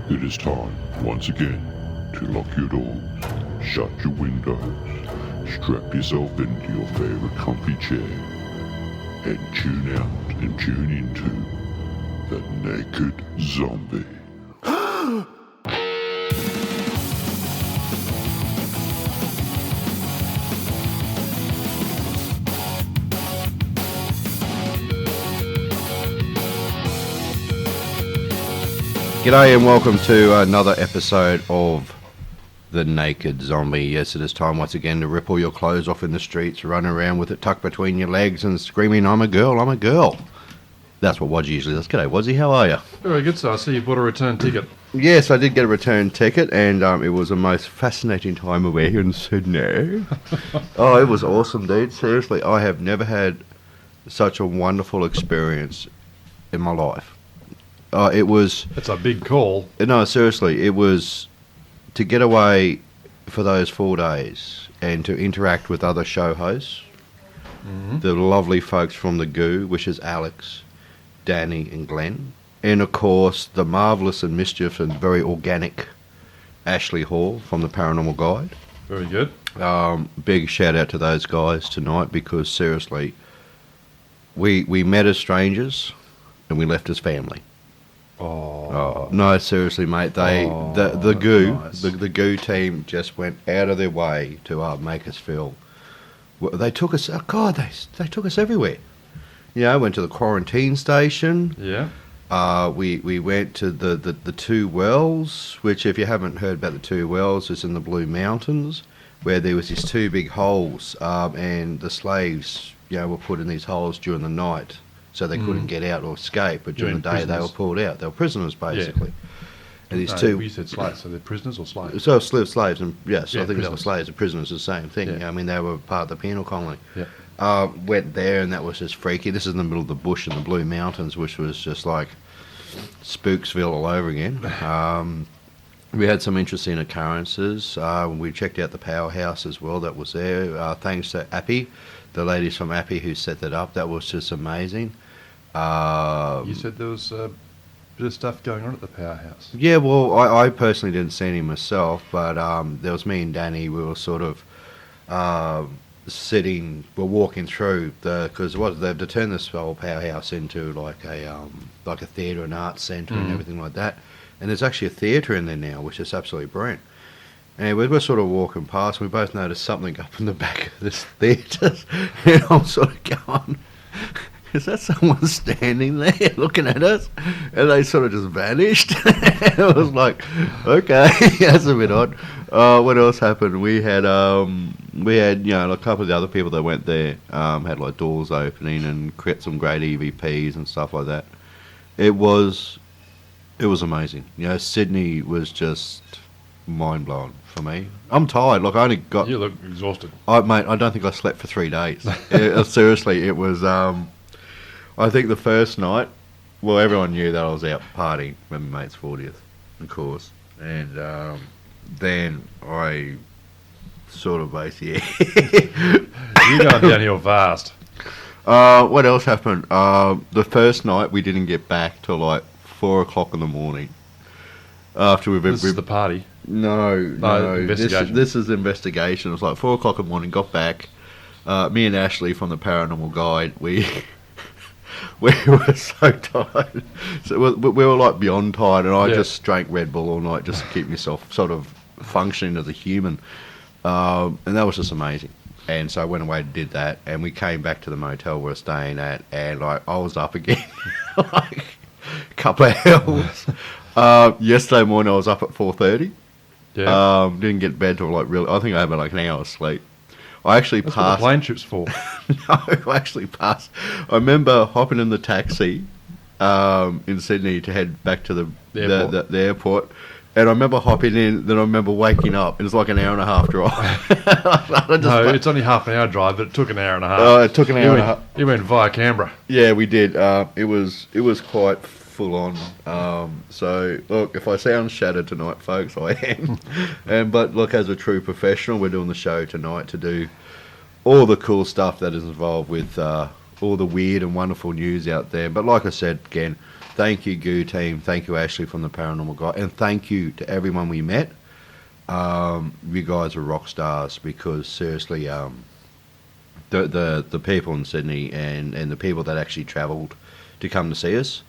It is time, once again, to lock your doors, shut your windows, strap yourself into your favorite comfy chair, and tune out and tune into The Naked Zombie. G'day and welcome to another episode of The Naked Zombie. Yes, it is time once again to rip all your clothes off in the streets, run around with it tucked between your legs and screaming, I'm a girl, I'm a girl. That's what Wodgy usually does. G'day, Wodzy, how are you? Very good, so I see you bought a return ticket. Yes, I did get a return ticket, and it was the most fascinating time away here in Sydney. Oh, it was awesome, dude. Seriously, I have never had such a wonderful experience in my life. It was... It's a big call. No, seriously, it was to get away for those 4 days and to interact with other show hosts, the lovely folks from the Goo, which is Alex, Danny and Glenn, and of course the marvellous and mischief and very organic Ashley Hall from the Paranormal Guide. Very good. Big shout out to those guys tonight because seriously, we met as strangers and we left as family. Oh, no, seriously, mate. The Goo, nice. the Goo team just went out of their way to make us feel. They took us. Oh God, they took us everywhere. You know, went to the quarantine station. Yeah. We went to the two wells, which if you haven't heard about the two wells, is in the Blue Mountains, where there was these two big holes, and the slaves, were put in these holes during the night. So they couldn't get out or escape, but during the day prisoners. they were pulled out. They were prisoners, basically. Yeah. And these No, two... You said slaves, so they're prisoners or slaves? So slaves, and yes, Yeah, I think that was prisoners. slaves and prisoners, the same thing. Yeah. I mean, they were part of the penal colony. Yeah. Went there, and that was just freaky. This is in the middle of the bush in the Blue Mountains, which was just like Spooksville all over again. We had some interesting occurrences. We checked out the powerhouse as well that was there. Thanks to Appy, the ladies from Appy who set that up. That was just amazing. You said there was a bit of stuff going on at the powerhouse. Yeah, well, I personally didn't see any myself, but there was me and Danny. We were sort of we're walking through because they've turned this whole powerhouse into like a theatre and arts centre and everything like that. And there's actually a theatre in there now, which is absolutely brilliant. And we're sort of walking past, and we both noticed something up in the back of this theatre, and I'm sort of going, is that someone standing there looking at us? And they sort of just vanished. I was like, okay, that's a bit odd. What else happened? We had a couple of the other people that went there had like doors opening and create some great EVPs and stuff like that. It was amazing. Sydney was just mind blowing for me. I'm tired. Like I only got. You look exhausted. Mate, I don't think I slept for 3 days. Seriously, it was. I think the first night, well, everyone knew that I was out partying with my mate's 40th, of course, and then I sort of basically. You're going downhill fast. What else happened? The first night we didn't get back till like 4 o'clock in the morning. After we've This is the party. No. Investigation. This is investigation. It was like 4 o'clock in the morning. Got back. Me and Ashley from the Paranormal Guide. We were so tired. So we were like beyond tired, and I just drank Red Bull all night just to keep myself sort of functioning as a human. And that was just amazing. And so I went away and did that, and we came back to the motel we were staying at, and like I was up again, like a couple of hours. Yesterday morning I was up at 4:30. Yeah. Didn't get to bed till like I think I had like an hour's sleep. I actually That's what passed. the plane trip's for. No, I actually passed. I remember hopping in the taxi in Sydney to head back to the airport. And I remember hopping in, then I remember waking up. It was like an hour and a half drive. It's only half an hour drive, but it took an hour and a half. It took an hour and a half. You went via Canberra. Yeah, we did. It was quite full on. So look, if I sound shattered tonight, folks, I am. But look, as a true professional, we're doing the show tonight to do all the cool stuff that is involved with all the weird and wonderful news out there. But like I said again, Thank you, Goo Team. Thank you, Ashley from the Paranormal Guy. And thank you to everyone we met. You guys are rock stars because seriously, the people in Sydney and the people that actually travelled to come to see us,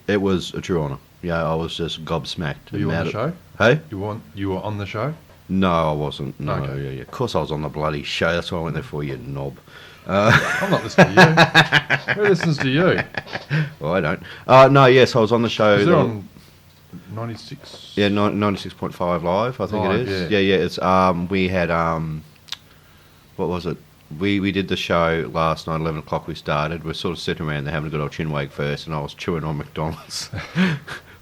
it was a true honour. Yeah, I was just gobsmacked. Were you on the show? Hey? You were on the show? No, I wasn't. No, Okay. yeah. Of course I was on the bloody show. That's why I went there for, you knob. I'm not listening to you. Who listens to you? Well, I don't. No, yes, I was on the show. Is it on 96? Yeah, 96.5 live, I think Live, it is. yeah. Yeah, it's we had what was it? We did the show last night, 11 o'clock we started. We're sort of sitting around there having a good old chinwag first, and I was chewing on McDonald's.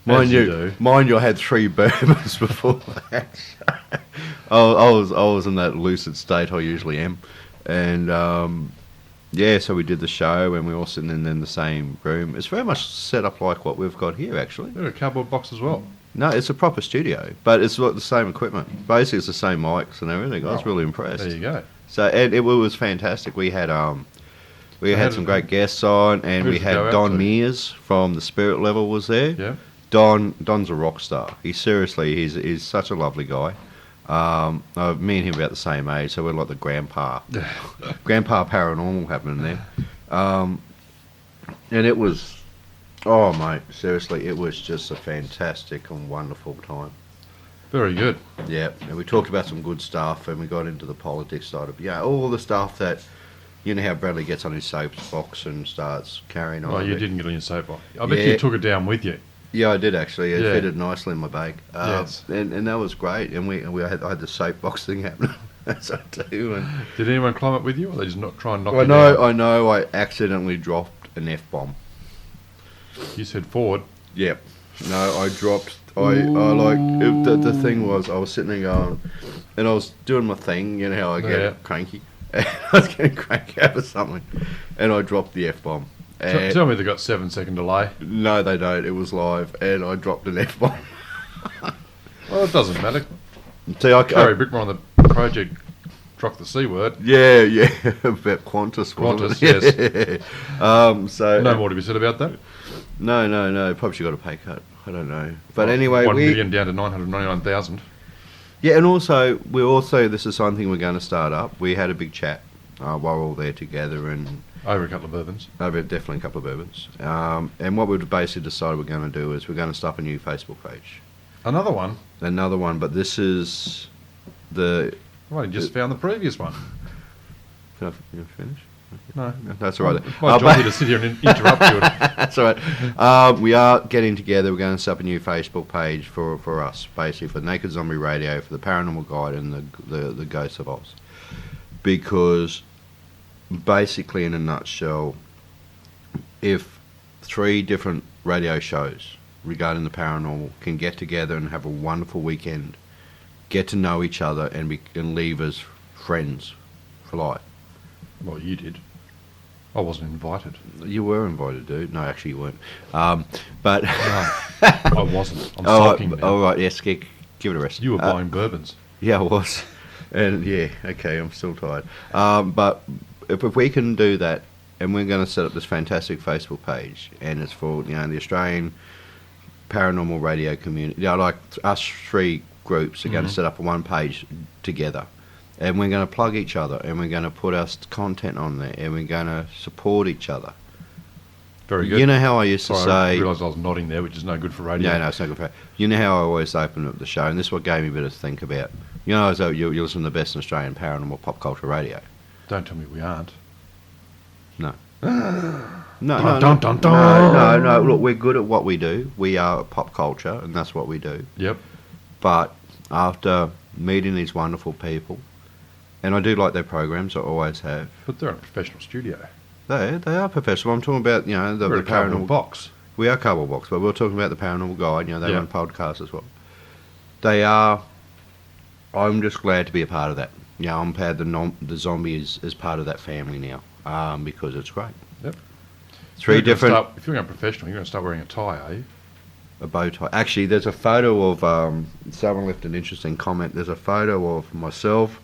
Mind you, I had 3 bourbons before that. I was in that lucid state I usually am, and yeah, so we did the show, and we were all sitting in the same room. It's very much set up like what we've got here, actually. You've got a cardboard box as well. No, it's a proper studio, but it's got the same equipment. Basically, it's the same mics and everything. I was really impressed. There you go. So and it was fantastic. We had some great guests on, and we Who's it go had out Don to? Mears from the Spirit Level was there. Yeah. Don's a rock star. He's such a lovely guy. Me and him about the same age, so we're like the grandpa paranormal happening there. And it was, oh mate, seriously, it was just a fantastic and wonderful time. Very good. Yeah, and we talked about some good stuff, and we got into the politics side of all the stuff that, you know how Bradley gets on his soapbox and starts carrying on. Oh, you a bit. didn't get on your soapbox. I bet Yeah. you took it down with you. Yeah, I did actually. It Yeah. fitted nicely in my bag. Yes. And that was great. And I had the soapbox thing happening. So too. And Did anyone climb up with you, or they just not try and knock I you know. down? I know. I accidentally dropped an F-bomb. You said forward. Yep. No, I dropped. The thing was, I was sitting there going, and I was doing my thing. You know how I get Yeah. cranky. I was getting cranky over something, and I dropped the F-bomb. And Tell me they got 7-second delay. no, they don't. It was live, and I dropped an F-bomb. Well, it doesn't matter. See, Gary Bickmore on the project dropped the C word. Yeah, about Qantas. wasn't Qantas, it? yes. So No more to be said about that. no. Probably should got a pay cut. I don't know. But anyway, 1 million down to 999,000. yeah, and also this is something we're going to start up. We had a big chat while we were all there together, and Over a couple of bourbons. over definitely a couple of bourbons. And what we've basically decided we're going to do is we're going to start a new Facebook page, Another one. another one. But this is the. I've only just found the previous one. Can I finish? No. That's all right. My job here to sit here and interrupt you. That's all right. We are getting together. We're going to set up a new Facebook page for us, basically for Naked Zombie Radio, for the Paranormal Guide, and the Ghosts of Oz. Because, basically, in a nutshell, if 3 different radio shows regarding the paranormal can get together and have a wonderful weekend, get to know each other, and leave as friends for life. Well, you did. I wasn't invited. You were invited, dude. No, actually, you weren't. But No, I wasn't. I'm sulking now. all right, yes, give it a rest. You were buying bourbons. Yeah, I was. And yeah, okay, I'm still tired. But if we can do that, and we're going to set up this fantastic Facebook page, and it's for the Australian paranormal radio community. Like us 3 groups are going to set up one page together, and we're going to plug each other, and we're going to put our content on there, and we're going to support each other. Very good. You know how I used to Sorry, I say. realised I was nodding there, which is no good for radio. No, it's not good for. You know how I always open up the show, and this is what gave me a bit of think about. You know, as though you listen to the best in Australian paranormal pop culture radio. Don't tell me we aren't. No. Dun, No. dun, dun. No. Look, we're good at what we do. We are pop culture, and that's what we do. Yep. But after meeting these wonderful people, and I do like their programs, I always have. But they're in a professional studio. They are professional. I'm talking about the We're a cardboard paranormal box. We are Cardboard Box, but we're talking about the Paranormal Guide. They Yeah. run podcasts as well. They are. I'm just glad to be a part of that. I'm glad the zombie is part of that family now, because it's great. Yep. 3 If you're different. gonna if you're going professional, you're going to start wearing a tie, are you? A bow tie. Actually, there's a photo of someone left an interesting comment. There's a photo of myself,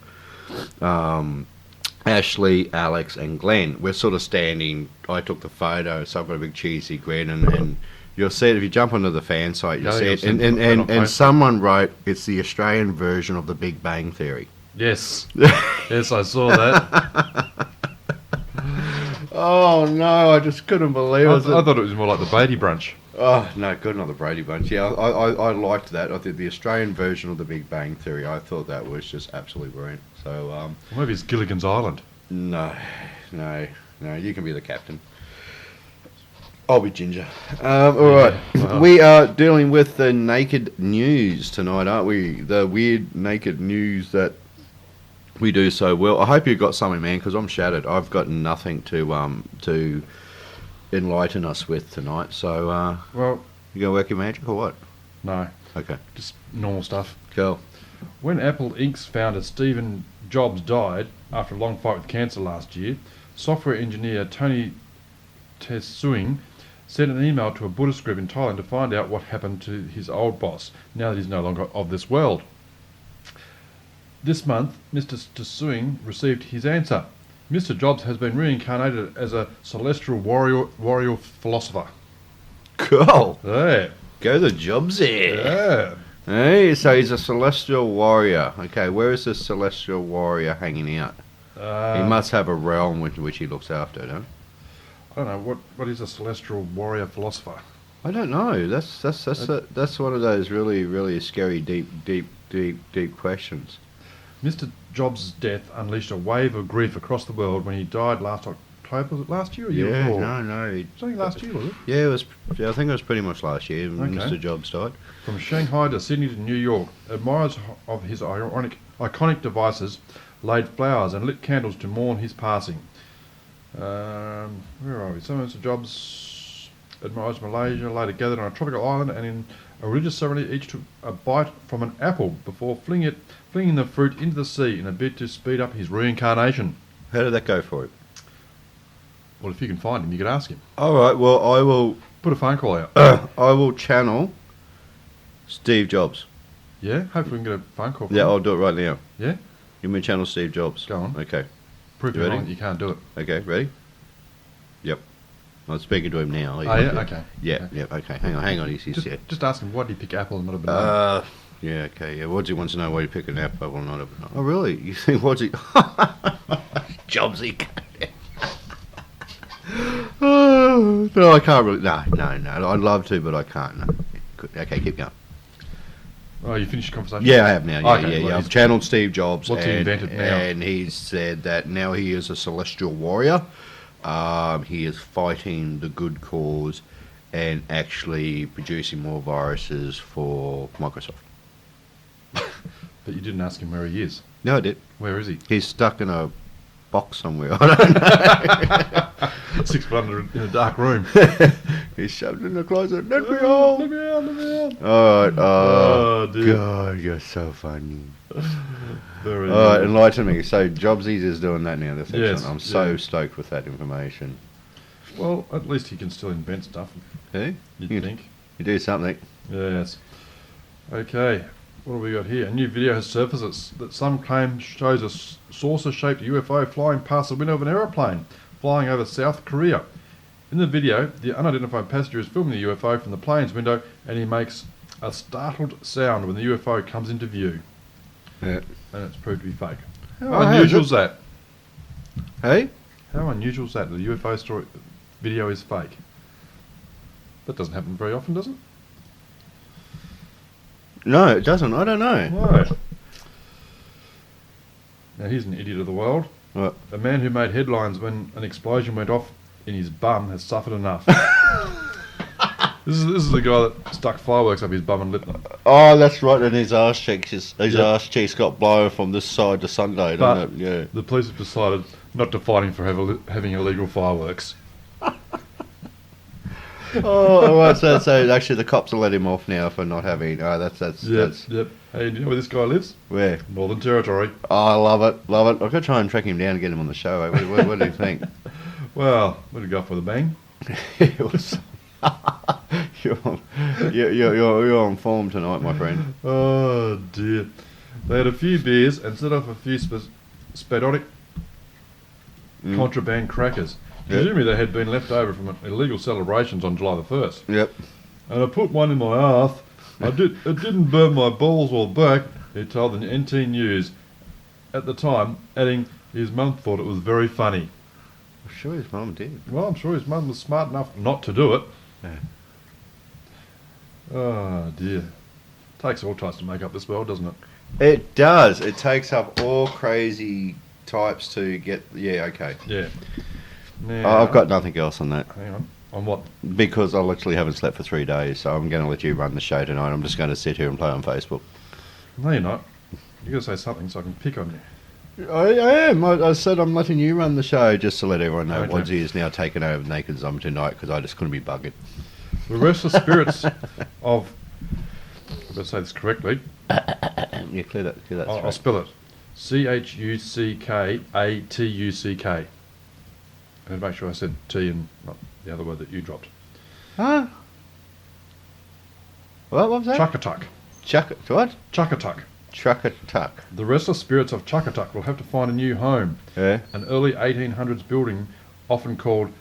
Ashley, Alex, and Glenn. We're sort of standing. I took the photo, so I've got a big cheesy grin, and you'll see it if you jump onto the fan site. You'll see it, and someone wrote it's the Australian version of The Big Bang Theory. Yes, yes, I saw that. Oh no, I just couldn't believe it. I thought it was more like the Brady Bunch. Oh no, good, not the Brady Bunch. Yeah, I liked that. I think the Australian version of The Big Bang Theory. I thought that was just absolutely brilliant. So maybe it's Gilligan's Island. No, you can be the captain. I'll be Ginger. All right, we are dealing with the naked news tonight, aren't we? The weird naked news that we do so well. I hope you got something, man, because I'm shattered. I've got nothing to enlighten us with tonight. So, well, you gonna work your magic or what? No. Okay. Just normal stuff. Cool. When Apple Inc.'s founder Stephen Jobs died after a long fight with cancer last year, software engineer Tony Tsuing sent an email to a Buddhist group in Thailand to find out what happened to his old boss, now that he's no longer of this world. This month, Mr. Tsuing received his answer. Mr. Jobs has been reincarnated as a celestial warrior philosopher. Cool. Yeah. Go the Jobs here. Yeah. Hey, so he's a celestial warrior. Okay, where is this celestial warrior hanging out? He must have a realm which he looks after, don't he? I don't know. What is a celestial warrior philosopher? I don't know. That's one of those really scary, deep questions. Mr. Jobs' death unleashed a wave of grief across the world when he died last October. Was it last year or year before? No. It was only last year, was it? Yeah, it was. I think it was pretty much last year when Mr. Jobs died. From Shanghai to Sydney to New York, admirers of his iconic devices laid flowers and lit candles to mourn his passing. Where are we? Some of Mr. Jobs admirers of Malaysia later gathered on a tropical island and in a religious ceremony each took a bite from an apple before flinging the fruit into the sea in a bid to speed up his reincarnation. How did that go for him? Well, if you can find him, you could ask him. All right. Well, I will put a phone call out. I will channel Steve Jobs. Yeah. Hopefully we can get a phone call. Yeah, I'll do it right now. Yeah. Give me channel Steve Jobs. Go on. Okay. Prove you wrong that you can't do it. Okay. Ready? Yep. I'm speaking to him now. Oh, yeah? Okay. Yeah, okay. Hang on. He's here. Just ask him, why did he pick apple and not a banana? Yeah, okay. Yeah, Wodsy wants to know why you pick an apple or not a banana. Oh, really? You think Wodsy... Jobsy. No, I can't really... No. I'd love to, but I can't. No. Okay, keep going. Oh, you finished your conversation? Yeah, I have now. Yeah, okay, yeah. I've channeled Steve Jobs. What's he invented now? And he's said that now he is a celestial warrior. He is fighting the good cause and actually producing more viruses for Microsoft. But you didn't ask him where he is. No, I did. Where is he? He's stuck in a box somewhere. I don't know. 6 foot under in a dark room. He's shoved in the closet. Let me out. Let me out. All right. Oh, dear. God, you're so funny. Very All right, enlighten me. So Jobsies is doing that now. That's excellent. Yes, I'm so stoked with that information. Well, at least he can still invent stuff. Hey? You'd think. You do something. Yes. Okay. What have we got here? A new video has surfaced that some claim shows a saucer-shaped UFO flying past the window of an aeroplane flying over South Korea. In the video, the unidentified passenger is filming the UFO from the plane's window and he makes a startled sound when the UFO comes into view. Yeah. And it's proved to be fake. Oh, How unusual is that? Hey? How unusual is that? The UFO story video is fake. That doesn't happen very often, does it? No, it doesn't. I don't know. Right. Now here's an idiot of the world. What? A man who made headlines when an explosion went off in his bum has suffered enough. This is the guy that stuck fireworks up his bum and lit them. Oh, that's right. And his arse cheeks, arse cheeks got blown from this side to Sunday, didn't it? Yeah. The police have decided not to fine him for having illegal fireworks. Oh, right. So actually, the cops will let him off now for not having. Oh, that's. Yep. Hey, do you know where this guy lives? Where? Northern Territory. Oh, I love it. I've got to try and track him down and get him on the show. Eh? What do you think? Well, we'll go off with a bang. You're on form tonight, my friend. Oh dear. They had a few beers and set off a few spasmodic contraband crackers. Yep. Presumably they had been left over from illegal celebrations on July the 1st. Yep. And I put one in my ass. It didn't burn my balls or back, he told the NT News at the time, adding his mum thought it was very funny. I'm sure his mum did. Well, I'm sure his mum was smart enough not to do it. Yeah. Oh dear. Takes all types to make up this world, doesn't it? It does. It takes up all crazy types to get. Yeah, okay. Yeah. Now, I've got nothing else on that Hang on. On what? because I literally haven't slept for 3 days, so I'm going to let you run the show tonight. I'm just going to sit here and play on Facebook. No, you're not. You got to say something so I can pick on you. I am. I said I'm letting you run the show just to let everyone know Okay. Woodsy is now taking over Naked Zombie tonight because I just couldn't be buggered. The restless spirits of. I've got to say this correctly. Yeah, clear that I'll throat. spell it. CHUCKATUCK. And make sure I said T and not the other word that you dropped. Huh? What was that? Chuckatuck. What? Chuckatuck. Chuckatuck. The restless spirits of Chuckatuck will have to find a new home. Yeah. An early 1800s building, often called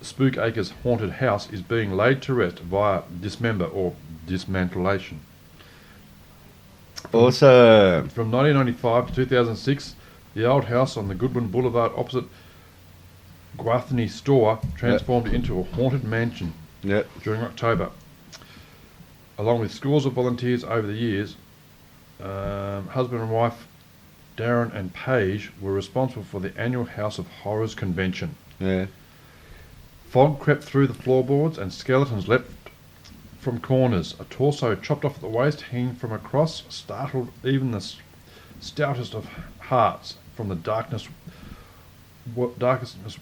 Spook Acres Haunted House, is being laid to rest via dismember or dismantlation. Awesome. From 1995 to 2006, the old house on the Goodwin Boulevard opposite Guathany Store transformed into a haunted mansion Yep. during October. Along with scores of volunteers over the years, husband and wife Darren and Paige were responsible for the annual House of Horrors convention. Yeah. Fog crept through the floorboards and skeletons leapt from corners. A torso chopped off at the waist, hanging from a cross, startled even the stoutest of hearts. From the darkest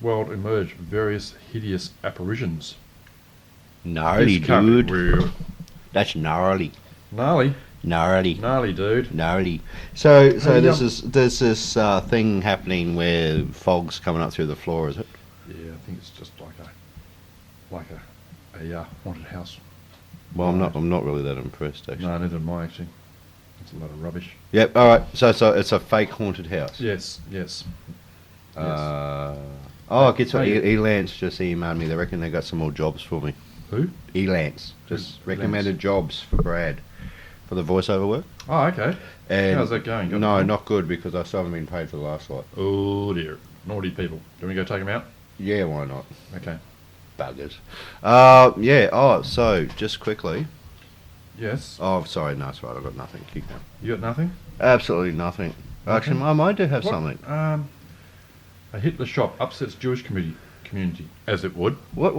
world emerged various hideous apparitions. Gnarly, This can't be dude. real. That's gnarly. Gnarly, Gnarly. dude. Gnarly. So Hey, there's this thing happening where fog's coming up through the floor, is it? Yeah, I think it's just like a haunted house. Well, I'm not really that impressed actually. No, neither am I actually. It's a lot of rubbish. Yep. All right. So it's a fake haunted house. Yes. Guess what? Hey. Elance just emailed me. They reckon they got some more jobs for me. Who? Elance just Who's recommended jobs for Brad for the voiceover work. Oh, okay. And How's that going? Got No, them? not good because I still haven't been paid for the last lot. Oh dear, naughty people. Do you want me to go take them out? Yeah, why not? Okay. Buggers. Yeah. Oh, so just quickly. Yes. Oh, sorry. No, it's right. I've got nothing. Keep going. You got nothing? Absolutely nothing. Actually, I might do have What? something. A Hitler shop upsets Jewish community, as it would. What?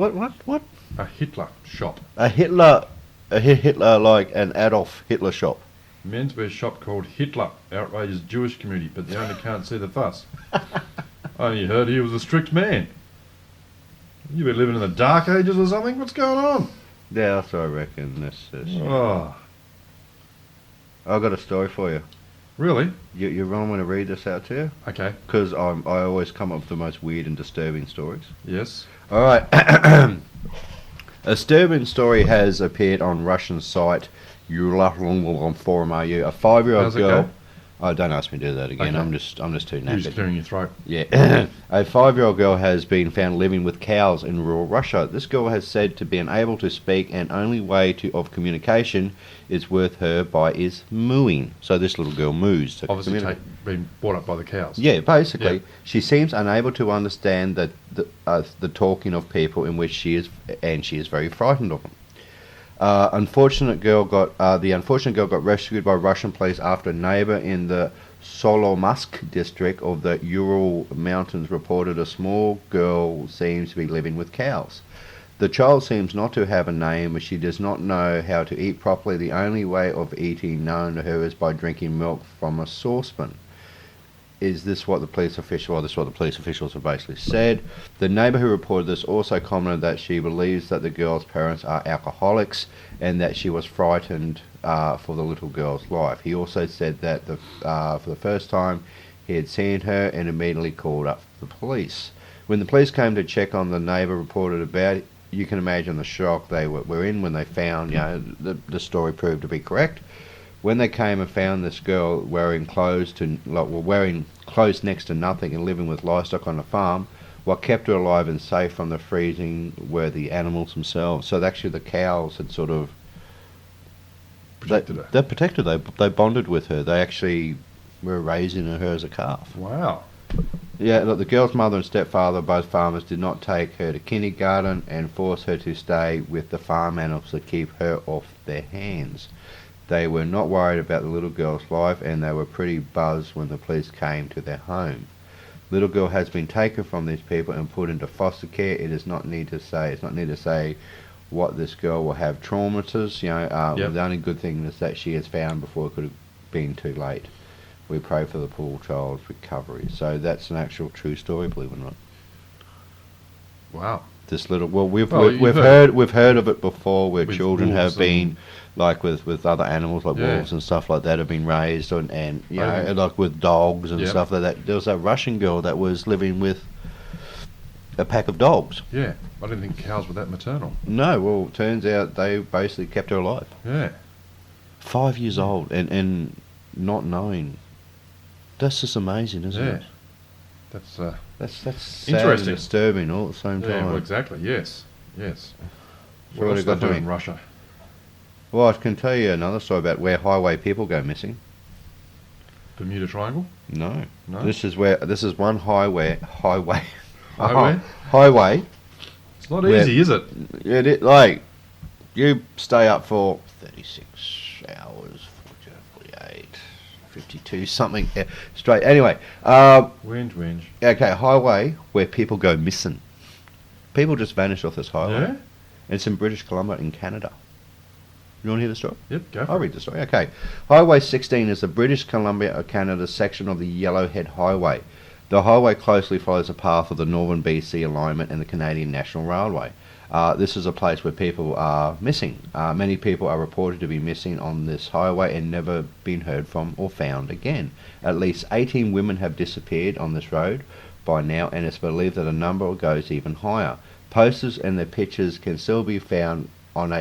A Hitler shop. A Hitler like an Adolf Hitler shop. Menswear shop called Hitler outrages Jewish community, but the owner can't see the fuss. I only heard he was a strict man. You been living in the dark ages or something? What's going on? Yeah, that's what I reckon. This is. Oh, I've got a story for you. really? You want me to read this out to you? Okay. Because I always come up with the most weird and disturbing stories. Yes. All right. A disturbing story has appeared on Russian site Forum RU. A 5-year-old How's it girl. go? Oh, don't ask me to do that again. Okay. I'm just too You're just knackered. clearing your throat. Yeah. A 5-year-old girl has been found living with cows in rural Russia. This girl has said to be unable to speak, and only way of communication is with her by is mooing. So this little girl moos. To Obviously communicate. being brought up by the cows. Yeah, basically, Yeah. she seems unable to understand the talking of people in which she is very frightened of them. The unfortunate girl got rescued by Russian police after a neighbor in the Solomask district of the Ural Mountains reported a small girl seems to be living with cows. The child seems not to have a name, as she does not know how to eat properly. The only way of eating known to her is by drinking milk from a saucepan. This is what the police officials have basically said. The neighbour who reported this also commented that she believes that the girl's parents are alcoholics and that she was frightened for the little girl's life. He also said that for the first time he had seen her and immediately called up the police. When the police came to check on the neighbour reported about it, you can imagine the shock they were in when they found the story proved to be correct. When they came and found this girl wearing wearing clothes next to nothing and living with livestock on a farm, what kept her alive and safe from the freezing were the animals themselves. So actually the cows had sort of Protected her. They protected her. They bonded with her. They actually were raising her as a calf. Wow. Yeah, look, the girl's mother and stepfather, both farmers, did not take her to kindergarten and force her to stay with the farm animals to keep her off their hands. They were not worried about the little girl's life, and they were pretty buzzed when the police came to their home. Little girl has been taken from these people and put into foster care. It's not need to say what this girl will have traumatism. Yep. The only good thing is that she is found before it could have been too late. We pray for the poor child's recovery. So that's an actual true story, believe it or not. Wow. This little You've we've heard of it before, where With children wolves have been like with other animals like Yeah. wolves and stuff like that have been raised and you know, Okay. like with dogs and Yep. stuff like that. There was a Russian girl that was living with a pack of dogs. Yeah. I didn't think cows were that maternal. No, well, turns out they basically kept her alive. Yeah. 5 years old and not knowing. That's just amazing, isn't Yeah. it? That's That's sad Interesting. and disturbing all at the same yeah. time. Well, exactly. Yes. Yes. So What what else have got they do doing? in Russia? Well, I can tell you another story about where highway people go missing. Bermuda Triangle. No. No. This is one highway. Highway? Highway. It's not Where- easy, is it? Like, you stay up for 36 hours, 48, 52, something straight. Anyway, Whinge. okay, highway where people go missing. People just vanish off this highway. Yeah. It's in British Columbia in Canada. You want to hear the story? Yep. Go. I'll For it. read the story. Okay. Highway 16 is the British Columbia of Canada section of the Yellowhead Highway. The highway closely follows the path of the Northern BC alignment and the Canadian National Railway. This is a place where people are missing. Many people are reported to be missing on this highway and never been heard from or found again. At least 18 women have disappeared on this road by now, and it's believed that the number goes even higher. Posters and their pictures can still be found on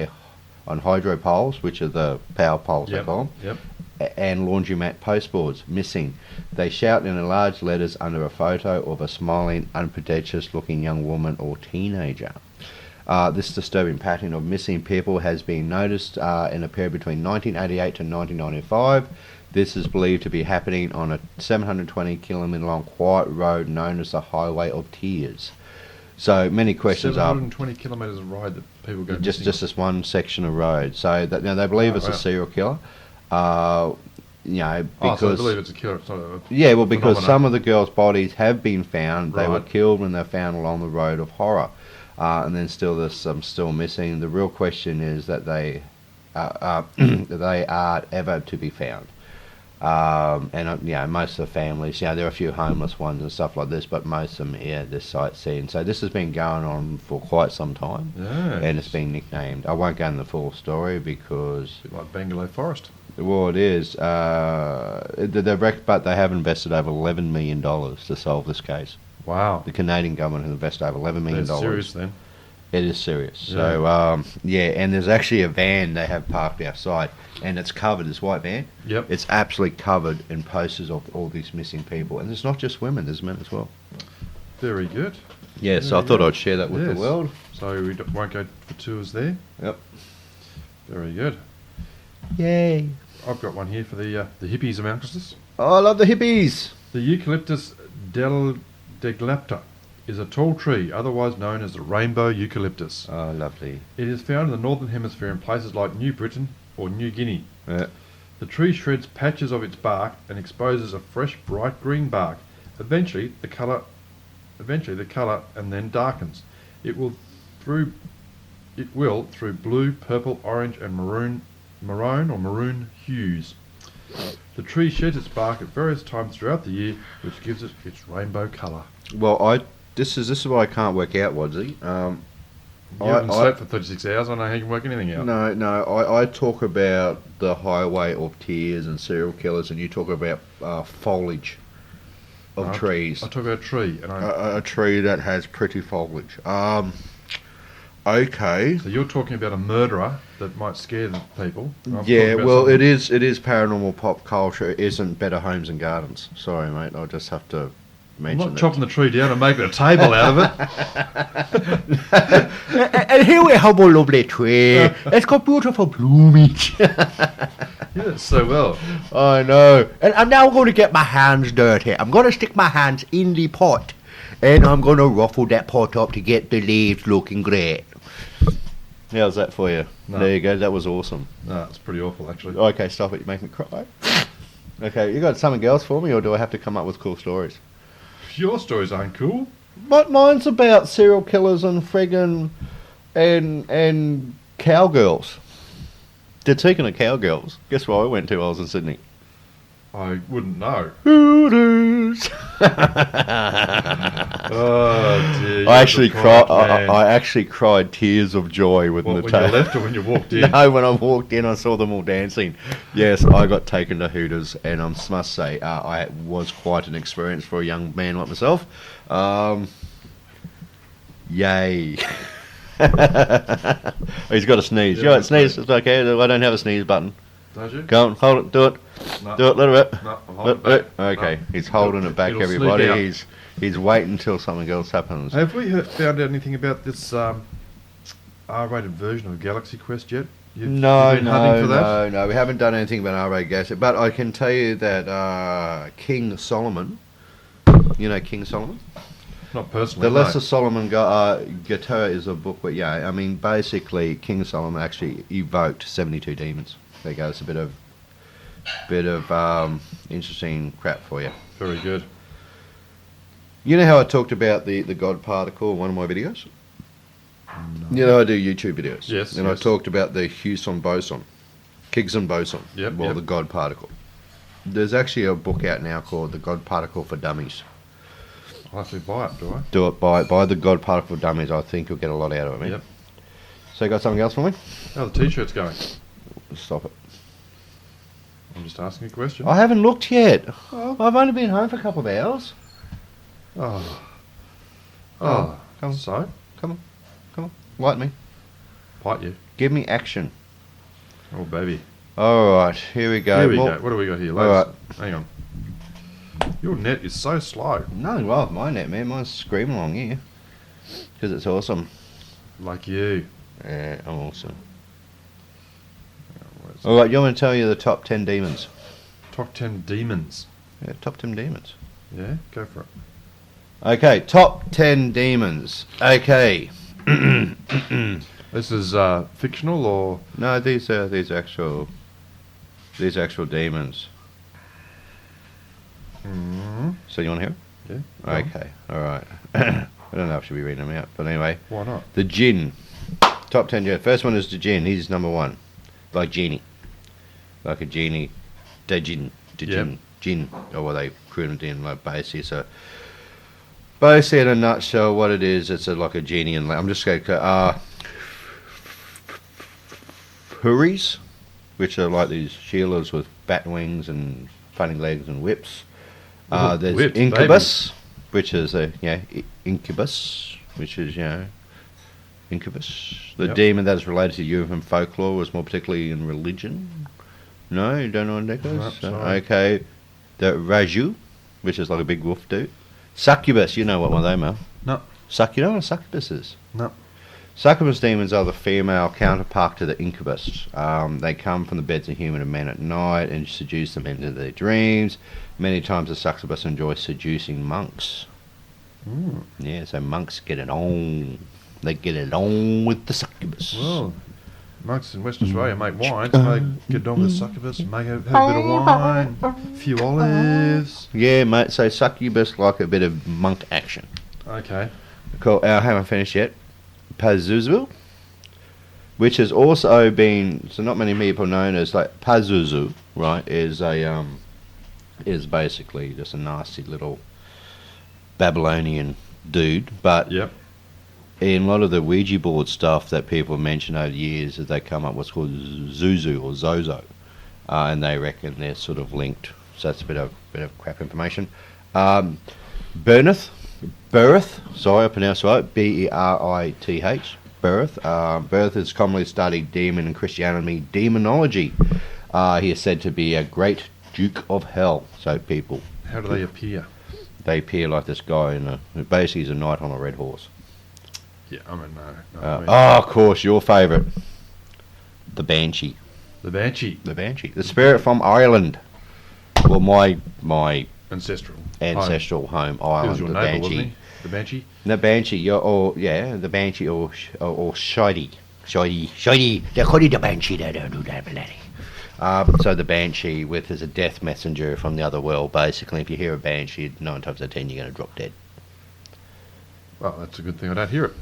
hydro poles, which are the power poles they Yep. call 'em, Yep. and laundromat postboards, missing. They shout in large letters under a photo of a smiling, unpretentious looking young woman or teenager. This disturbing pattern of missing people has been noticed in a period between 1988 to 1995. This is believed to be happening on a 720 kilometre long quiet road known as the Highway of Tears. So many questions are 720 kilometres of ride that people go just missing. this one section of road. So that now they believe Oh, it's a wow. serial killer. You know, Oh, so I because believe it's a killer. It's not a yeah, well, because phenomenon. some of the girls' bodies have been found. They were Right. killed when they're found along the road of horror, and then still there's some still missing. The real question is that they they are ever to be found. Most of the families, there are a few homeless ones and stuff like this, but most of them, they're sightseeing. So this has been going on for quite some time, Yeah. and it's been nicknamed. I won't go into the full story because, bit like Bangalore Forest. well, it is. But they have invested over $11 million to solve this case. Wow. The Canadian government has invested over $11 million. That's serious then. It is serious. Yeah. So, and there's actually a van they have parked outside, and it's covered, this white van. Yep. It's absolutely covered in posters of all these missing people. And it's not just women, there's men as well. Very good. Yeah, so I Very thought good. I'd share that with Yes. the world. So we won't go for tours there. Yep. Very good. Yay. I've got one here for the hippies amongst us. Oh, I love the hippies. The Eucalyptus deglapta is a tall tree, otherwise known as the rainbow eucalyptus. Oh, lovely. It is found in the northern hemisphere in places like New Britain or New Guinea. Yeah. The tree shreds patches of its bark and exposes a fresh, bright green bark. Eventually, the colour and then darkens. It will through blue, purple, orange, and maroon hues. The tree sheds its bark at various times throughout the year, which gives it its rainbow colour. Well, this is what I can't work out, Wadsy. You haven't slept for 36 hours. I don't know how you can work anything out. No, I talk about the highway of tears and serial killers, and you talk about foliage of trees. I talk about a tree, and A tree that has pretty foliage. Okay. So you're talking about a murderer that might scare the people. I'm talking Yeah, about well, something- it is paranormal pop culture. It isn't Better Homes and Gardens. Sorry, mate. I'll just have to I'm mention not that. chopping the tree down and making a table out of it. And here we have a lovely tree. It's got beautiful plumage. Yeah, so well. I know. And I'm now going to get my hands dirty. I'm going to stick my hands in the pot. And I'm going to ruffle that pot up to get the leaves looking great. How's that for you? No. There you go. That was awesome. No, it's pretty awful, actually. Okay, stop it. You make me cry. Okay, you got something else for me, or do I have to come up with cool stories? Your stories aren't cool. But mine's about serial killers and friggin' and cowgirls. Speaking of cowgirls, guess where I went to? I was in Sydney. I wouldn't know. Hooters. Oh dear. I actually you're the cried. product man. I actually cried tears of joy when What, the when ta- you left or when you walked in? No, when I walked in, I saw them all dancing. Yes, I got taken to Hooters, and I must say, I was quite an experience for a young man like myself. Yay! He's got a sneeze. Yeah, Yeah, that's sneeze. great. It's okay. I don't have a sneeze button. Don't you? Go on, hold it. Do it. No. Do it. Let it rip. No, I'm holding Let- it back. Okay, No. he's holding it back. It'll sneak Everybody, out. he's waiting until something else happens. Have we found out anything about this R-rated version of Galaxy Quest yet? You've been hunting for that? No. We haven't done anything about R-Ray Gas, but I can tell you that King Solomon, you know King Solomon, Not personally. the no. Lesser Solomon Guitar is a book where, yeah, I mean, basically King Solomon actually evoked 72 demons. There you go. It's a bit of interesting crap for you. Very good. You know how I talked about the God particle in one of my videos? You know, I do YouTube videos. Yes, And yes. I talked about the Higgs boson. Yep, Well, yep. the God particle. There's actually a book out now called The God Particle for Dummies. I'll have to buy it, do I? Do it by the God Particle for Dummies. I think you'll get a lot out of it. mate. Yep. So you got something else for me? How are the t-shirts going? Stop it. I'm just asking a question. I haven't looked yet. I've only been home for a couple of hours. Oh. Oh, come on. So? Light me. Bite you. Give me action. Oh, baby. All right, here we go. Here we Well, go. What do we got here, all lads? Hang on. Your net is so slow. Nothing wrong with my net, man. Mine's screaming along here. Because it's awesome. Like you. Yeah, I'm awesome. Where's All right, you want me to tell you the top 10 demons? Top 10 demons. Yeah, top 10 demons. Yeah, go for it. Okay, top 10 demons. Okay. This is fictional or No, these are actual demons. So you want to hear? yeah? Them? go on. Okay, all right. I don't know if I should be reading them out, but anyway, Why not? the jinn. Top 10. Yeah, first one is the jinn. He's number one, like genie, like a genie. The jinn, Yep. jinn, or what they put it in like basically. So basically, in a nutshell, what it is, it's like a genie, and I'm just going to Huris, which are like these Sheilas with bat wings and funny legs and whips. Little There's whips, incubus, which is incubus, which is incubus. The Yep. demon that is related to European folklore was more particularly in religion. No, you don't know what that No, is? sorry. Okay. The Raju, which is like a big wolf dude. Succubus, you know what one of them are. No. You know what a succubus is? No. Succubus demons are the female counterpart to the incubus. They come from the beds of human and men at night and seduce them into their dreams. Many times the succubus enjoy seducing monks. Mm. Yeah, so monks get it on. They get it on with the succubus. Well, monks in Western Australia make wine, so they get on with succubus, have a bit of wine, a few olives. Yeah, mate, so succubus like a bit of monk action. Okay. Cool. I haven't finished yet. Pazuzu, which has also been, so not many people known as like Pazuzu, right? Is basically just a nasty little Babylonian dude, but Yep. in a lot of the Ouija board stuff that people mention over the years, is they come up with what's called Zuzu or Zozo, and they reckon they're sort of linked. So that's a bit of crap information. Berith, sorry, I pronounced it right. Berith. birth. Birth is commonly studied demon in Christianity, demonology. He is said to be a great Duke of Hell. So people, How do they appear? they appear like this guy basically he's a knight on a red horse. Yeah, I mean, no. Of course, your favourite, the Banshee. The Banshee. The Banshee, the spirit from Ireland. Well, my Ancestral. ancestral home, He was Ireland, your the neighbour, Banshee. wasn't he? The Banshee? The Banshee, the Banshee or Shidey. They call it the Banshee, they don't do that, bloody. So the Banshee is a death messenger from the other world. Basically, if you hear a Banshee, 9 times out of 10 you're going to drop dead. Well, that's a good thing I don't hear it.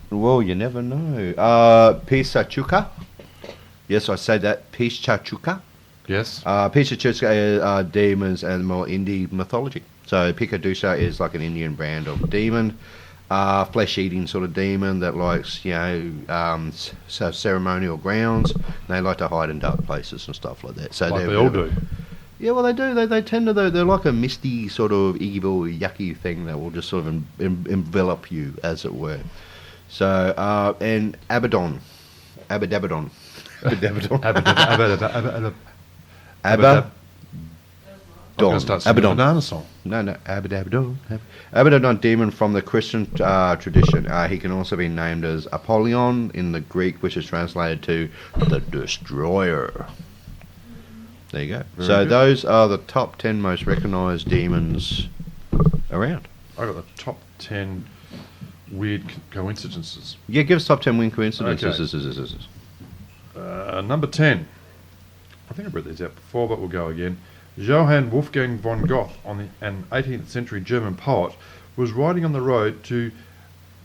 Well, you never know. Pisachuka. Yes, I say that. Pisachuka. Yes. Pisachuka are demons and more Indian mythology. So Pikadusha is like an Indian brand of demon, flesh-eating sort of demon that likes, ceremonial grounds. They like to hide in dark places and stuff like that. So Like they all do. Yeah, well, they do. They tend to. They're like a misty sort of evil, yucky thing that will just sort of envelop you, as it were. So, and Abaddon. Abba-Abaddon. I'm going to start singing a Abaddon. banana song. No, Abaddon. Abaddon demon from the Christian tradition. He can also be named as Apollyon in the Greek, which is translated to the Destroyer. There you go. Very So good. those are the top 10 most recognised demons around. I got the top 10 weird coincidences. Yeah, give us top 10 win coincidences. Number 10. I think I read these out before, but we'll go again. Johann Wolfgang von Goethe, an 18th century German poet, was riding on the road to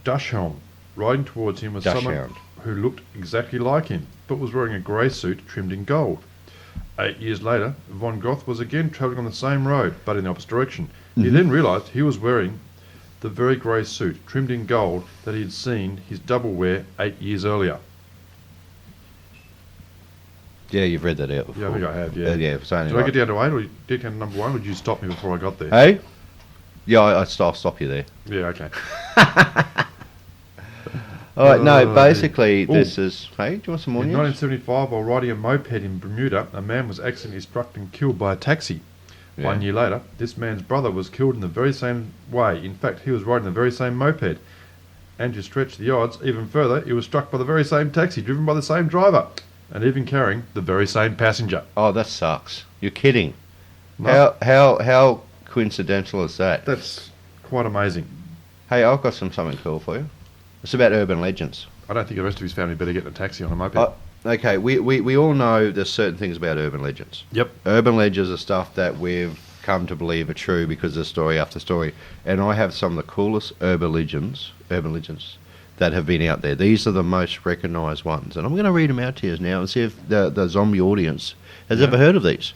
Dachau. Riding towards him was someone Dachau. who looked exactly like him, but was wearing a grey suit trimmed in gold. 8 years later, von Goethe was again travelling on the same road, but in the opposite direction. He then realised he was wearing the very grey suit trimmed in gold that he had seen his double wear 8 years earlier. Yeah, you've read that out before. Yeah, I think I have, yeah. Yeah, saying Did I get down to 8 or did you get down to number 1 or did you stop me before I got there? Hey? Yeah, I'll stop you there. Yeah, okay. All right, no, Oh, basically, Ooh. this is... Hey, do you want some more In news? 1975, while riding a moped in Bermuda, a man was accidentally struck and killed by a taxi. Yeah. 1 year later, this man's brother was killed in the very same way. In fact, he was riding the very same moped. And to stretch the odds even further, he was struck by the very same taxi, driven by the same driver, and even carrying the very same passenger. Oh, that sucks. You're kidding. No. How coincidental is that? That's quite amazing. Hey, I've got something cool for you. It's about urban legends. I don't think the rest of his family better get in a taxi on a moped. Okay, we all know there's certain things about urban legends. Yep. Urban legends are stuff that we've come to believe are true because of story after story. And I have some of the coolest urban legends that have been out there. These are the most recognised ones. And I'm going to read them out to you now and see if the zombie audience has ever heard of these.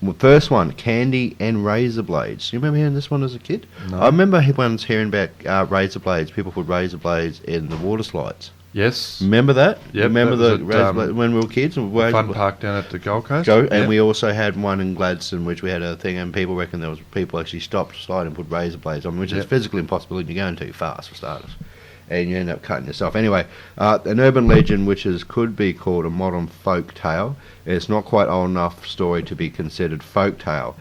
Well, first one, candy and razor blades. You remember hearing this one as a kid? No. I remember once hearing about razor blades. People put razor blades in the water slides. Yes. Remember that? Yep, Remember that was the at, razor blade when we were kids? And razor Fun blade- park down at the Gold Coast. And Yep. we also had one in Gladstone, which we had a thing, and people reckon there was people actually stopped aside and put razor blades on, which is Yep. physically impossible. You're going too fast for starters, and you end up cutting yourself. Anyway, an urban legend which could be called a modern folk tale. It's not quite old enough story to be considered folk tale.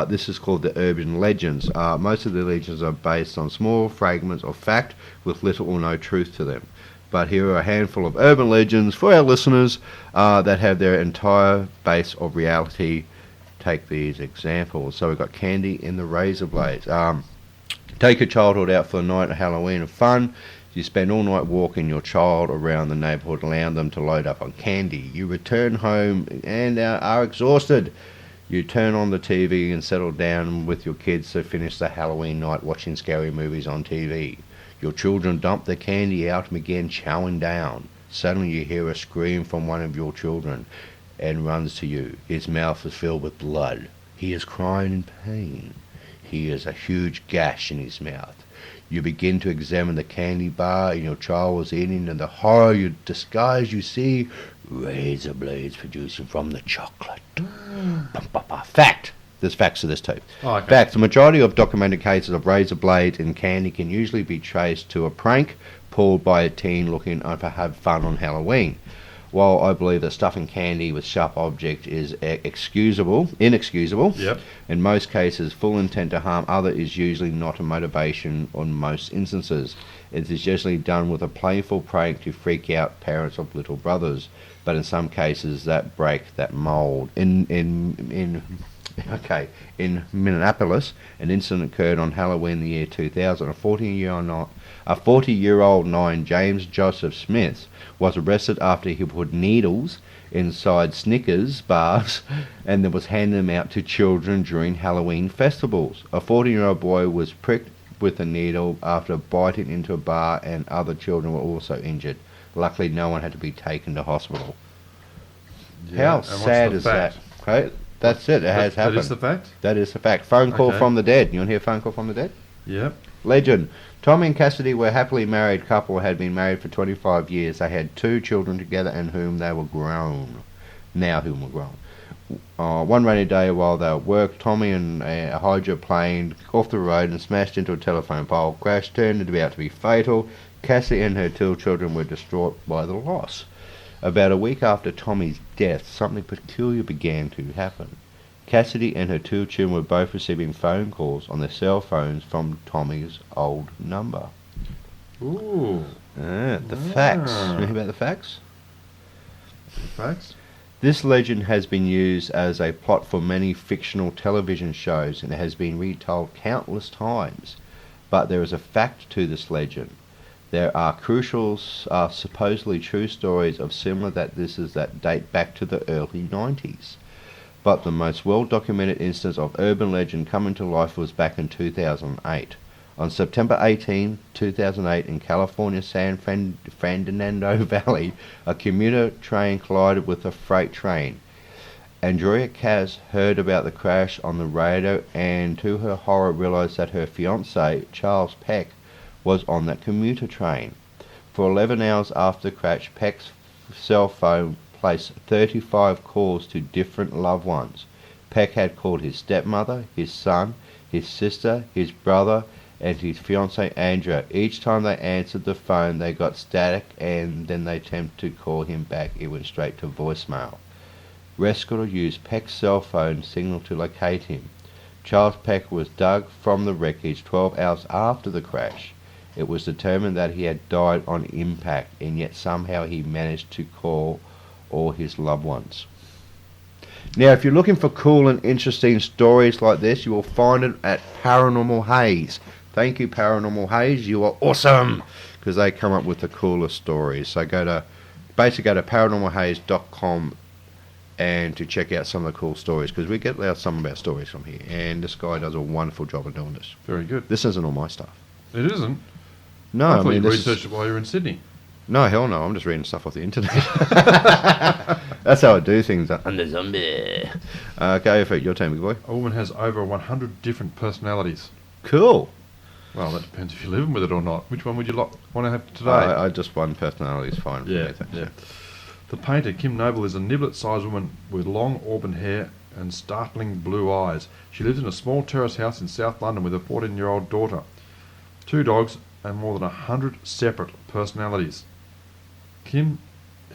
This is called the urban legends. Most of the legends are based on small fragments of fact with little or no truth to them. But here are a handful of urban legends for our listeners that have their entire base of reality. Take these examples. So we've got candy in the razor blades. Take your childhood out for the night of Halloween of fun. You spend all night walking your child around the neighbourhood, allowing them to load up on candy. You return home and are exhausted. You turn on the TV and settle down with your kids to finish the Halloween night watching scary movies on TV. Your children dump the candy out and begin chowing down. Suddenly you hear a scream from one of your children and runs to you. His mouth is filled with blood. He is crying in pain. He has a huge gash in his mouth. You begin to examine the candy bar and your child was eating, and the horror you disguise you see razor blades producing from the chocolate. Fact. There's facts to this too. Oh, okay. Fact. The majority of documented cases of razor blades in candy can usually be traced to a prank pulled by a teen looking to have fun on Halloween. While I believe that stuffing candy with sharp objects is inexcusable, Yep. in most cases, full intent to harm others is usually not a motivation on most instances. It is usually done with a playful prank to freak out parents of little brothers, but in some cases that break that mold. In Minneapolis, an incident occurred on Halloween the year 2000. A 40-year-old named James Joseph Smith was arrested after he put needles inside Snickers bars and then was handing them out to children during Halloween festivals. A 14-year-old boy was pricked with a needle after biting into a bar, and other children were also injured. Luckily, no one had to be taken to hospital. How and what's sad the is fact? that? Right? That's it. It has happened. That is the fact? That is the fact. Phone call Okay. from the dead. You want to hear a phone call from the dead? Yep. Legend. Tommy and Cassidy were a happily married couple, had been married for 25 years. They had 2 children together and whom they were grown. One rainy day while they were at work, Tommy and a hydroplane off the road and smashed into a telephone pole. Crash turned out to be fatal. Cassidy and her 2 children were distraught by the loss. About a week after Tommy's death, something peculiar began to happen. Cassidy and her 2 children were both receiving phone calls on their cell phones from Tommy's old number. Ooh. The facts. You hear about the facts? Facts? This legend has been used as a plot for many fictional television shows and it has been retold countless times. But there is a fact to this legend. There are crucial, supposedly true stories of similar that date back to the early 90s. But the most well-documented instance of urban legend coming to life was back in 2008. On September 18, 2008, in California's San Fernando Valley, a commuter train collided with a freight train. Andrea Kaz heard about the crash on the radio and to her horror realized that her fiancé, Charles Peck, was on that commuter train. For 11 hours after the crash, Peck's cell phone placed 35 calls to different loved ones. Peck had called his stepmother, his son, his sister, his brother, and his fiancée Andrea. Each time they answered the phone, they got static, and then they attempted to call him back. It went straight to voicemail. Rescue used Peck's cell phone signal to locate him. Charles Peck was dug from the wreckage 12 hours after the crash. It was determined that he had died on impact, and yet somehow he managed to call all his loved ones. Now, if you're looking for cool and interesting stories like this, you will find it at Paranormal Haze. Thank you, Paranormal Haze. You are awesome because they come up with the coolest stories. So go to paranormalhaze.com and to check out some of the cool stories because we get some of our stories from here. And this guy does a wonderful job of doing this. Very good. This isn't all my stuff. It isn't. No, I I thought mean you this researched is, it while you were in Sydney. no, hell no. I'm just reading stuff off the internet. That's how I do things. I'm the zombie. Go for it. Your turn, big boy. A woman has over 100 different personalities. Cool. Well, that depends if you're living with it or not. Which one would you want to have today? I just one personality is fine. For me, thanks. yeah. The painter, Kim Noble, is a niblet-sized woman with long auburn hair and startling blue eyes. She lives in a small terrace house in South London with a 14-year-old daughter, 2 dogs, and more than 100 separate personalities. Kim,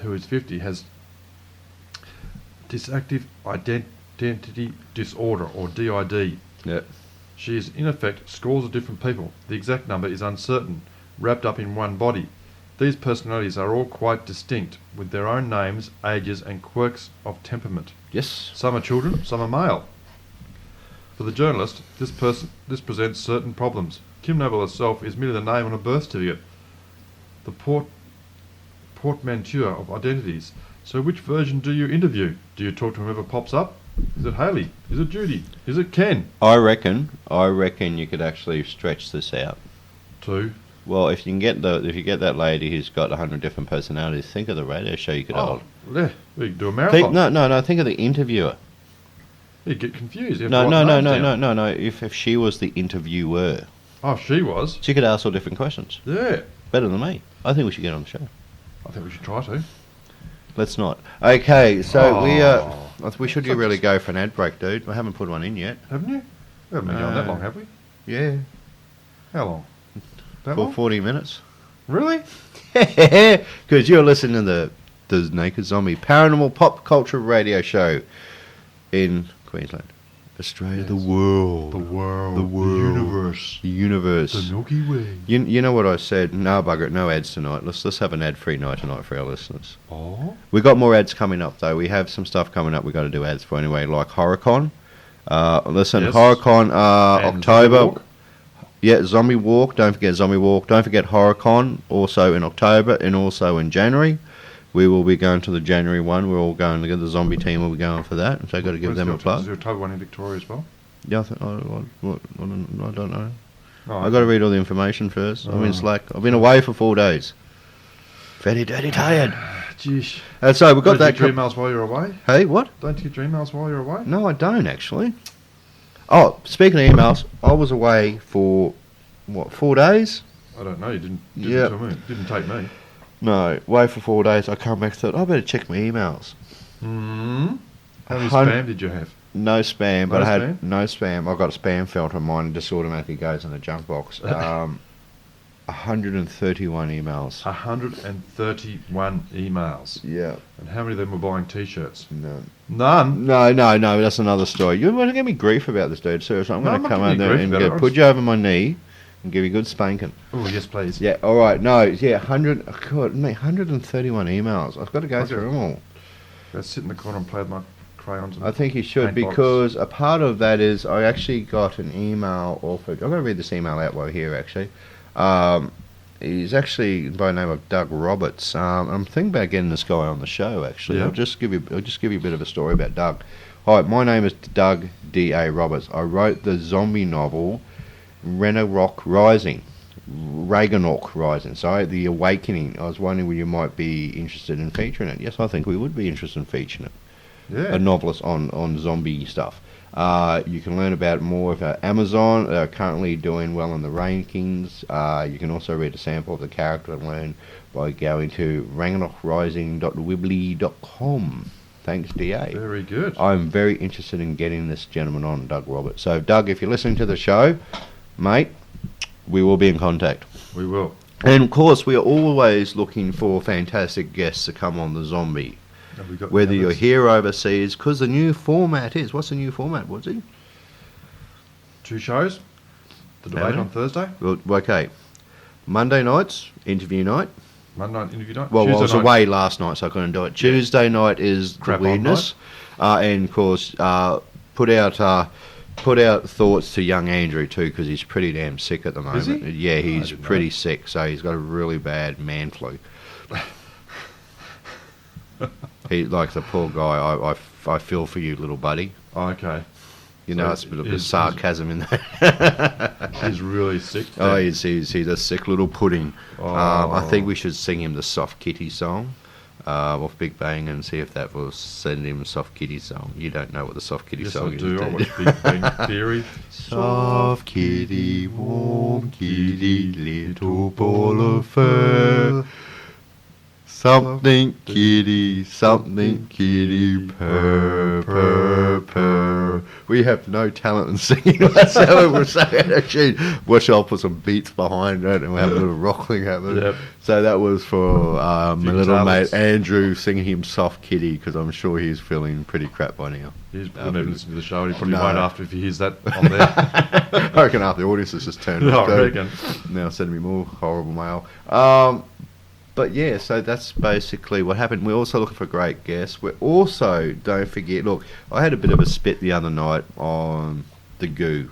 who is 50, has dissociative identity disorder, or DID. Yeah. She is, in effect, scores of different people. The exact number is uncertain, wrapped up in one body. These personalities are all quite distinct, with their own names, ages, and quirks of temperament. Yes. Some are children, some are male. For the journalist, this presents certain problems. Kim Noble herself is merely the name on a birth certificate, the portmanteau of identities. So which version do you interview? Do you talk to whoever pops up? Is it Haley? Is it Judy? Is it Ken? I reckon you could actually stretch this out. 2. Well, if you get that lady who's got 100 different personalities, think of the radio show you could hold. Yeah, we could do a marathon. No. Think of the interviewer. You get confused. You have No. to write names down. If she was the interviewer, Oh, she was. she could ask all different questions. Yeah. Better than me. I think we should get on the show. I think we should try to. Let's not. Okay, so Oh. we should really go for an ad break, dude. We haven't put one in yet. Haven't you? We haven't been going that long, have we? Yeah, How long? That for long? 40 minutes. Really? Because you're listening to the Naked Zombie Paranormal Pop Culture Radio Show in Queensland, Australia, Yes. the world, The world. The world. The universe. the universe. The Milky Way. You know what I said? No, bugger it, no ads tonight. Let's have an ad-free night tonight for our listeners. Oh. We got more ads coming up though. We have some stuff coming up. We got to do ads for anyway, like HorrorCon. Listen, Yes. HorrorCon And October. Zombie Walk. Yeah, Zombie Walk. Don't forget Zombie Walk. Don't forget HorrorCon. Also in October and also in January. We will be going to the January one. We're all going to get the zombie team. Will be going for that. So I've got to give Where's them the a plug. Is there a October one in Victoria as well? Yeah, I don't know. Oh, I've got to read all the information first. I'm Oh. in Slack. I've been away for 4 days. Very dirty tired. Jeez. And so we've got Don't that. you get your emails while you're away? Hey, what? Don't you get your emails while you're away? No, I don't actually. Oh, speaking of emails, I was away for, 4 days? I don't know. You didn't Yeah. tell me. Didn't take me. No, away for 4 days. I come back, thought, I better check my emails. Hmm. How many Hun- spam did you have? No spam, but No I had spam? no spam. I've got a spam filter on mine, and just automatically goes in the junk box. 131 emails. 131 emails. Yeah, And how many of them were buying T-shirts? no. None. No, that's another story. You want to give me grief about this, dude. Seriously, I'm No, going I'm to not come giving out you there grief and about it. put you over my knee and give you a good spanking. Oh, yes, please. Yeah, all right. No, yeah, 100. God, mate, 131 emails. I've got to go Okay. through them all. Go sit in the corner and play with my crayons. And I think you should, paint box. because a part of that is I actually got an email off. I'm going to read this email out while we're here, actually. He's actually by the name of Doug Roberts. I'm thinking about getting this guy on the show, actually. Yeah. I'll just give you a bit of a story about Doug. Hi, my name is Doug D.A. Roberts. I wrote the zombie novel Ragnarok Rising. Sorry, The Awakening. I was wondering whether you might be interested in featuring it. Yes, I think we would be interested in featuring it. Yeah. A novelist on zombie stuff. You can learn about more of Amazon. They're currently doing well in the rankings. You can also read a sample of the character and learn by going to ragnarokrising.wibbly.com. Thanks, DA. Very good. I'm very interested in getting this gentleman on, Doug Roberts. So, Doug, if you're listening to the show, mate, we will be in contact. We will. And, of course, we are always looking for fantastic guests to come on the zombie. Have we got Whether the you're others? here overseas, because the new format is, what's the new format, Woodsy? 2 shows. The debate Haven't on Thursday. Well, okay. Monday nights, interview night. Monday night interview night. Well, I Tuesday was night. away last night, so I couldn't do it. Tuesday night is Crap the on weirdness. And, of course, put out thoughts to young Andrew, too, because he's pretty damn sick at the moment. Is he? Yeah, I he's didn't pretty know. sick, so he's got a really bad man flu. He, like the poor guy, I feel for you, little buddy. Oh, okay. You So know, it's a bit of is- sarcasm in there. He's really sick. Oh, then. he's a sick little pudding. Oh. I think we should sing him the Soft Kitty song off Big Bang and see if that will send him a Soft Kitty song. You don't know what the Soft Kitty Yes, song I is. do. I you? watch Big Bang Theory. Soft kitty, warm kitty, little ball of fur. Something kitty, purr, purr, purr. We have no talent in singing. That's how we're saying actually. Watch, I'll put some beats behind it and we'll have a little rockling happen. Yep. So that was for my Few little talents. mate Andrew singing him Soft Kitty, because I'm sure he's feeling pretty crap by now. He's wouldn't even listen to the show. He probably No. won't after if he hears that on there. I reckon half the audience has just turned No, off. I too. reckon. Now sending me more horrible mail. But yeah, so that's basically what happened. We're also looking for great guests. We're also, don't forget, look, I had a bit of a spit the other night on the Goo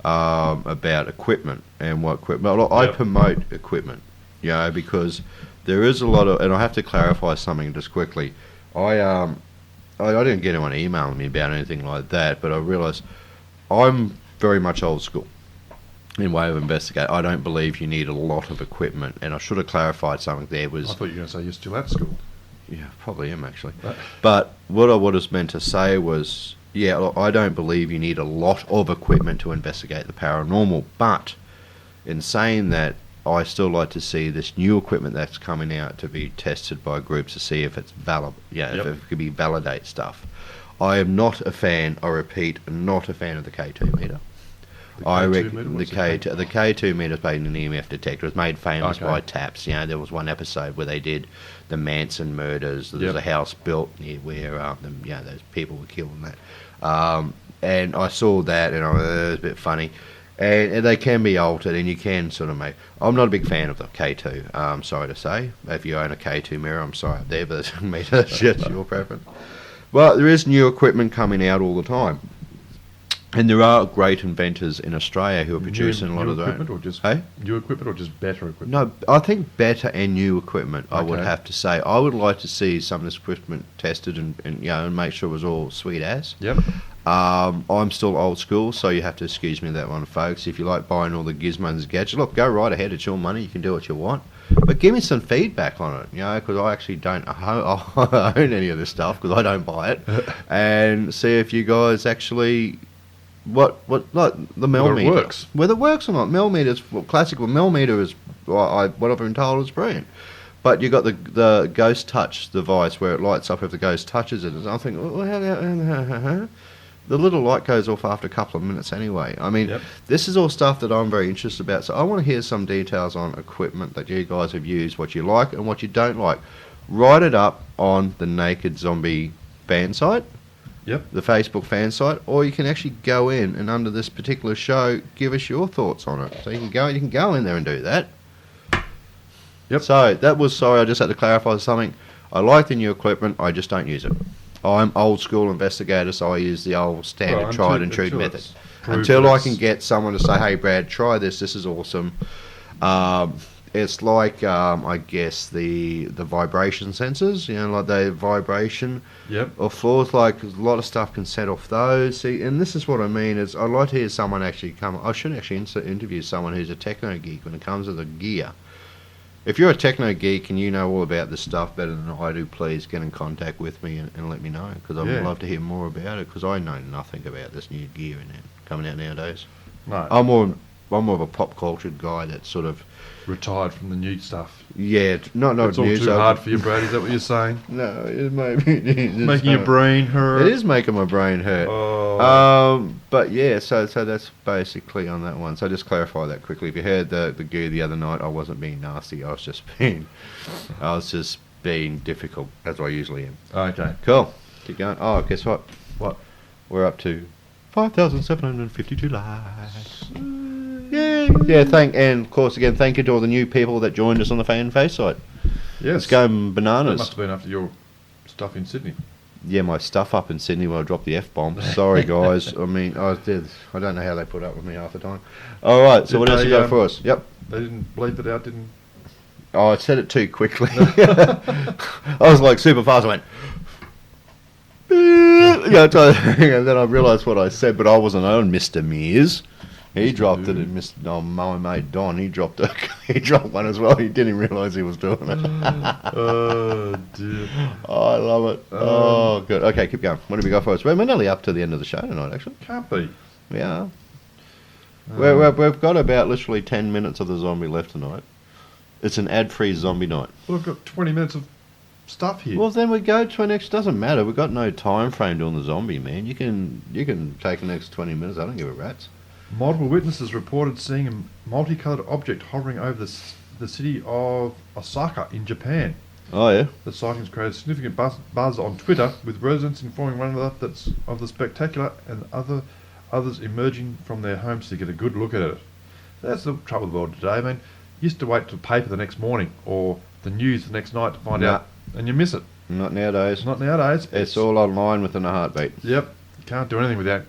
about equipment and what equipment. Look, I Yep. promote equipment, because there is a lot of, and I have to clarify something just quickly. I didn't get anyone emailing me about anything like that, but I realised I'm very much old school in way of investigate. I don't believe you need a lot of equipment, and I should have clarified something there. I Was thought you were going to say you're still at school. yeah, probably am actually. But- But what I was meant to say was, yeah, look, I don't believe you need a lot of equipment to investigate the paranormal. But in saying that, I still like to see this new equipment that's coming out to be tested by groups to see if it's valid. Yeah, Yep. if it could be validate stuff. I am not a fan. I repeat, not a fan of the K2 meter. I K2 reckon meter? the What's K2 the K2 meter is made an EMF detector. It's made famous Okay. by TAPS. You know, there was one episode where they did the Manson murders. There was Yep. a house built near where those people were killed and that. And I saw that, and it was a bit funny. And they can be altered, and you can sort of make. I'm not a big fan of the K2. Sorry to say, if you own a K2 mirror, I'm sorry up there, but that's just your preference. But there is new equipment coming out all the time. And there are great inventors in Australia who are producing a lot of their equipment, own. or just Hey? new equipment, or just better equipment. No, I think better and new equipment, I would Okay. have to say. I would like to see some of this equipment tested and make sure it was all sweet ass. Yep. I'm still old school, so you have to excuse me that one, folks. If you like buying all the gizmos and gadgets, look, go right ahead. It's your money. You can do what you want. But give me some feedback on it, because I actually don't own any of this stuff because I don't buy it. And see if you guys actually... What like the Whether it millimeter works. whether it works or not. Millimeters, classical millimeter is what I've been told is brilliant, but you got the Ghost Touch device where it lights up if the ghost touches it. And I think the little light goes off after a couple of minutes anyway. I mean, Yep. this is all stuff that I'm very interested about. So I want to hear some details on equipment that you guys have used, what you like and what you don't like. Write it up on the Naked Zombie fan site. Yep. The Facebook fan site, or you can actually go in and under this particular show, give us your thoughts on it. So you can go in there and do that. Yep. So that was I just had to clarify something. I like the new equipment, I just don't use it. I'm old school investigator, so I use the old standard Well, tried and true until method. it's proved Until that I it's- can get someone to say, "Hey, Brad, try this. This is awesome." It's like I guess the vibration sensors, like the vibration. Yep. Or floors, like a lot of stuff can set off those. See, and this is what I mean is I'd like to hear someone actually come. I should actually interview someone who's a techno geek when it comes to the gear. If you're a techno geek and you know all about this stuff better than I do, please get in contact with me and let me know, because I would Yeah. love to hear more about it, because I know nothing about this new gear coming out nowadays. No. I'm more of a pop cultured guy that sort of Retired from the new stuff. not It's all news. too hard for you, Brad. Is that what you're saying? No, it it's Making your brain hurt. It is making my brain hurt. Oh. But yeah, so that's basically on that one. So just clarify that quickly. If you heard the goo the other night, I wasn't being nasty. I was just being difficult, as I usually am. Okay. Cool. Keep going. Oh, guess what? What? We're up to 5,752 likes. Yeah. And of course, again, thank you to all the new people that joined us on the fan face site. Yes. It's going That bananas. must have been after your stuff in Sydney. Yeah, my stuff up in Sydney when I dropped the F-bomb. Sorry, guys. I mean, I don't know how they put up with me half the time. All right, so Did what else they, you got for us? Yep. They didn't bleep it out, didn't? Oh, I said it too quickly. I was like super fast. I went... and then I realised what I said, but I wasn't on Mr. Mears. He dropped it, and my mate Don, he dropped one as well. He didn't realise he was doing it. Oh dear. Oh, I love it. Oh, good. Okay, keep going. What have we got for us? We're nearly up to the end of the show tonight, actually. Can't be. We are. We've got about literally 10 minutes of the zombie left tonight. It's an ad-free zombie night. Well, I've got 20 minutes of stuff here. Well, then we go to our next. Doesn't matter. We've got no time frame doing the zombie, man. You can take the next 20 minutes. I don't give a rat's. Multiple witnesses reported seeing a multicolored object hovering over the city of Osaka in Japan. Oh yeah. The sightings created significant buzz on Twitter, with residents informing one another of the spectacular and others emerging from their homes to get a good look at it. That's the trouble with the world today. I mean, you used to wait till the paper the next morning or the news the next night to find out, and you miss it. Not nowadays. It's not nowadays. It's all online within a heartbeat. Yep. You can't do anything without.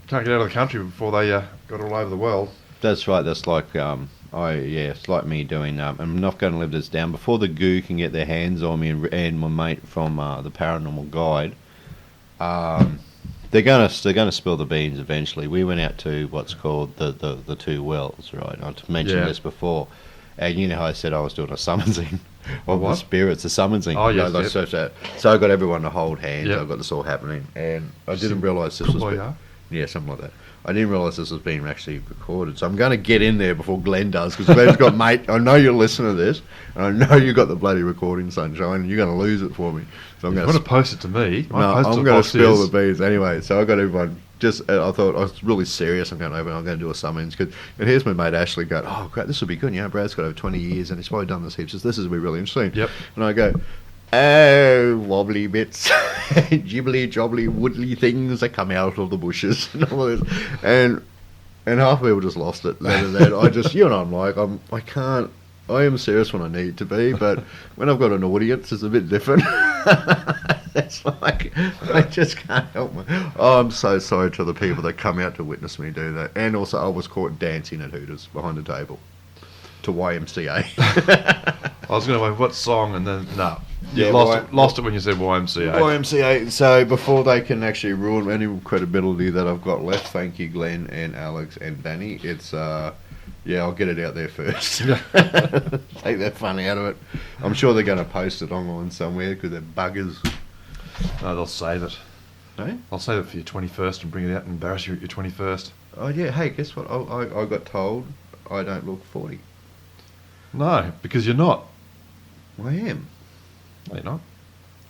Can't get out of the country before they got all over the world. That's right. That's like it's like me doing. I'm not going to live this down. Before the goo can get their hands on me and my mate from the Paranormal Guide, they're gonna spill the beans eventually. We went out to what's called the two wells, right? I've mentioned this before, and you know how I said I was doing a summonsing of the what? spirits, a summonsing. Oh, yes, So I got everyone to hold hands. Yep. I got this all happening, and I didn't realise this was. Kumbaya. Yeah, something like that. I didn't realise this was being actually recorded, so I'm going to get in there before Glenn does, because Glenn's got, mate, I know you'll listen to this, and I know you got the bloody recording, Sunshine, and you're going to lose it for me. So I'm If you going want to post it to me, no, I'm going to spill the beans anyway. So I got everyone. I thought I was really serious. I'm going to do a summons. And here's my mate Ashley going, oh great, this will be good. You know, Brad's got over 20 years and he's probably done this heaps. This is be really interesting. Yep. And I go, oh, wobbly bits, jibbly jobbly woodly things that come out of the bushes and all this. And half of people just lost it. I just, you know, I'm like, I am serious when I need to be, but when I've got an audience, it's a bit different. It's like, I just can't help me. Oh, I'm so sorry to the people that come out to witness me do that. And also, I was caught dancing at Hooters behind the table to YMCA. I was going to wait, what song, and then, no. You Yeah, lost it when you said YMCA. YMCA. So before they can actually ruin any credibility that I've got left, thank you, Glenn and Alex and Danny. It's yeah, I'll get it out there first. Take that fun out of it. I'm sure they're going to post it online somewhere because they're buggers. No, they'll save it. No? I'll save it for your 21st and bring it out and embarrass you at your 21st. Oh yeah. Hey, guess what? I got told I don't look 40. No, because you're not. I am. No, you're not.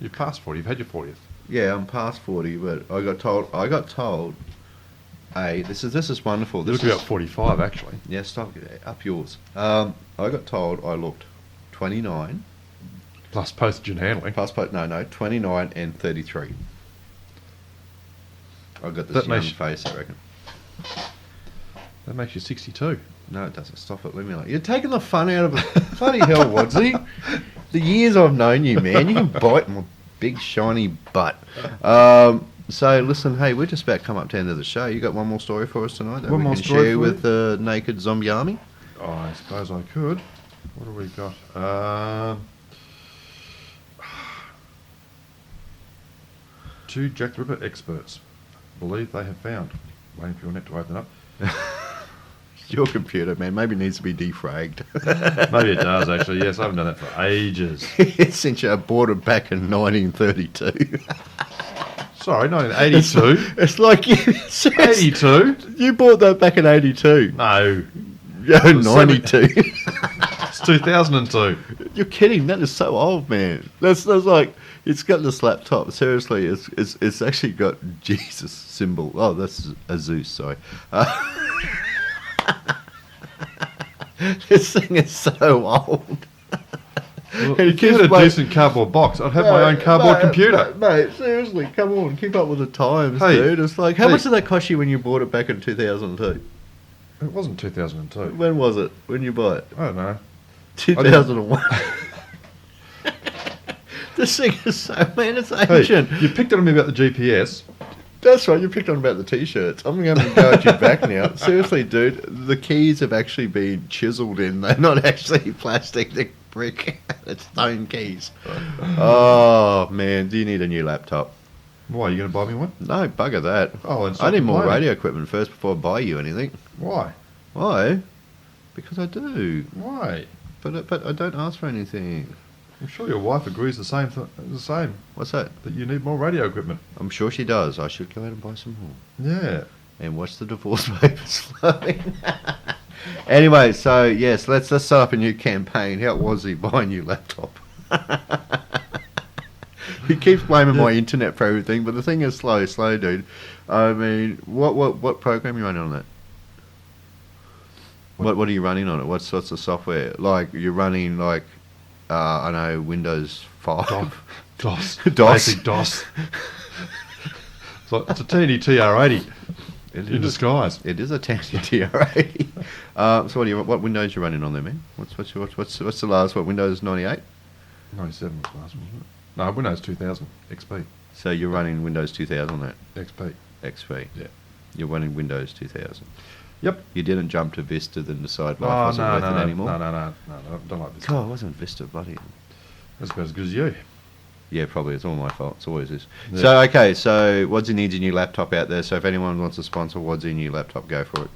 You're past 40. You've had your 40th. Yeah, I'm past 40, but I got told. Hey, this is wonderful. You This look is about 45, actually. yeah. Stop up yours. I got told I looked 29. Plus postage and handling. Passport, no, 29 and 33. I've got this That young makes- face, I reckon. That makes you 62. No, it doesn't. Stop it. Leave me alone. You're taking the fun out of it. Bloody hell, Wadsy. The years I've known you, man, you can bite my big shiny butt. So, listen, hey, we're just about to come up to the end of the show. You got one more story for us tonight that One we more can story share for with the naked zombie army? Oh, I suppose I could. What have we got? Two Jack the Ripper experts believe they have found. Waiting for your net to open up. Your computer, man, maybe it needs to be defragged. Maybe it does, actually. Yes, I haven't done that for ages. Since I bought it back in 1932. Sorry, 1982. It's like you, 82? you bought that back in 82. No. Yeah, 92. It's 2002. You're kidding. That is so old, man. That's like, it's got this laptop. Seriously, it's actually got Jesus symbol. Oh, that's a Zeus, sorry. This thing is so old. Well, And it if you had keeps a playing- decent cardboard box, I'd have my own cardboard computer. Mate, seriously, come on, keep up with the times, Hey, dude. It's like, how hey. much did that cost you when you bought it back in 2002? It wasn't 2002. When was it? When you bought it? I don't know. 2001. This thing is so, man, it's Hey, ancient. you picked on me about the GPS. That's right, you picked on about the t-shirts. I'm going to go at you back now. Seriously, dude, the keys have actually been chiseled in. They're not actually plastic, they're brick. It's stone keys. Oh, man, do you need a new laptop? Why, are you going to buy me one? No, bugger that. Oh, and I need more complaining. radio equipment first before I buy you anything. Why? Why? Because I do. Why? But I don't ask for anything. I'm sure your wife agrees the same. What's that? That you need more radio equipment. I'm sure she does. I should go out and buy some more. Yeah. And watch the divorce papers flowing. Anyway, so yes, let's set up a new campaign. How was he buying a new laptop? He keeps blaming my internet for everything, but the thing is slow, dude. I mean, what program are you running on that? What are you running on it? What sorts of software? Like you're running like I know Windows 5. DOS. DOS. Basic DOS. It's a teeny TR-80 It in is. disguise. It is a Tandy TR-80. So what Windows you running on there, man? What's the last Windows 98? 97 was the last one, wasn't it? No, Windows 2000 XP. So you're running Windows 2000 on that XP. XP. Yeah. You're running Windows 2000. Yep. You didn't jump to Vista then decide life Oh, wasn't worth it no, anymore. no, don't like this. God, it wasn't Vista, buddy. That's about as good as you. Yeah, probably. It's all my fault. It's always is. Yeah. So, okay. So, Wadsy needs a new laptop out there. So, if anyone wants to sponsor Wadsy a new laptop, go for it.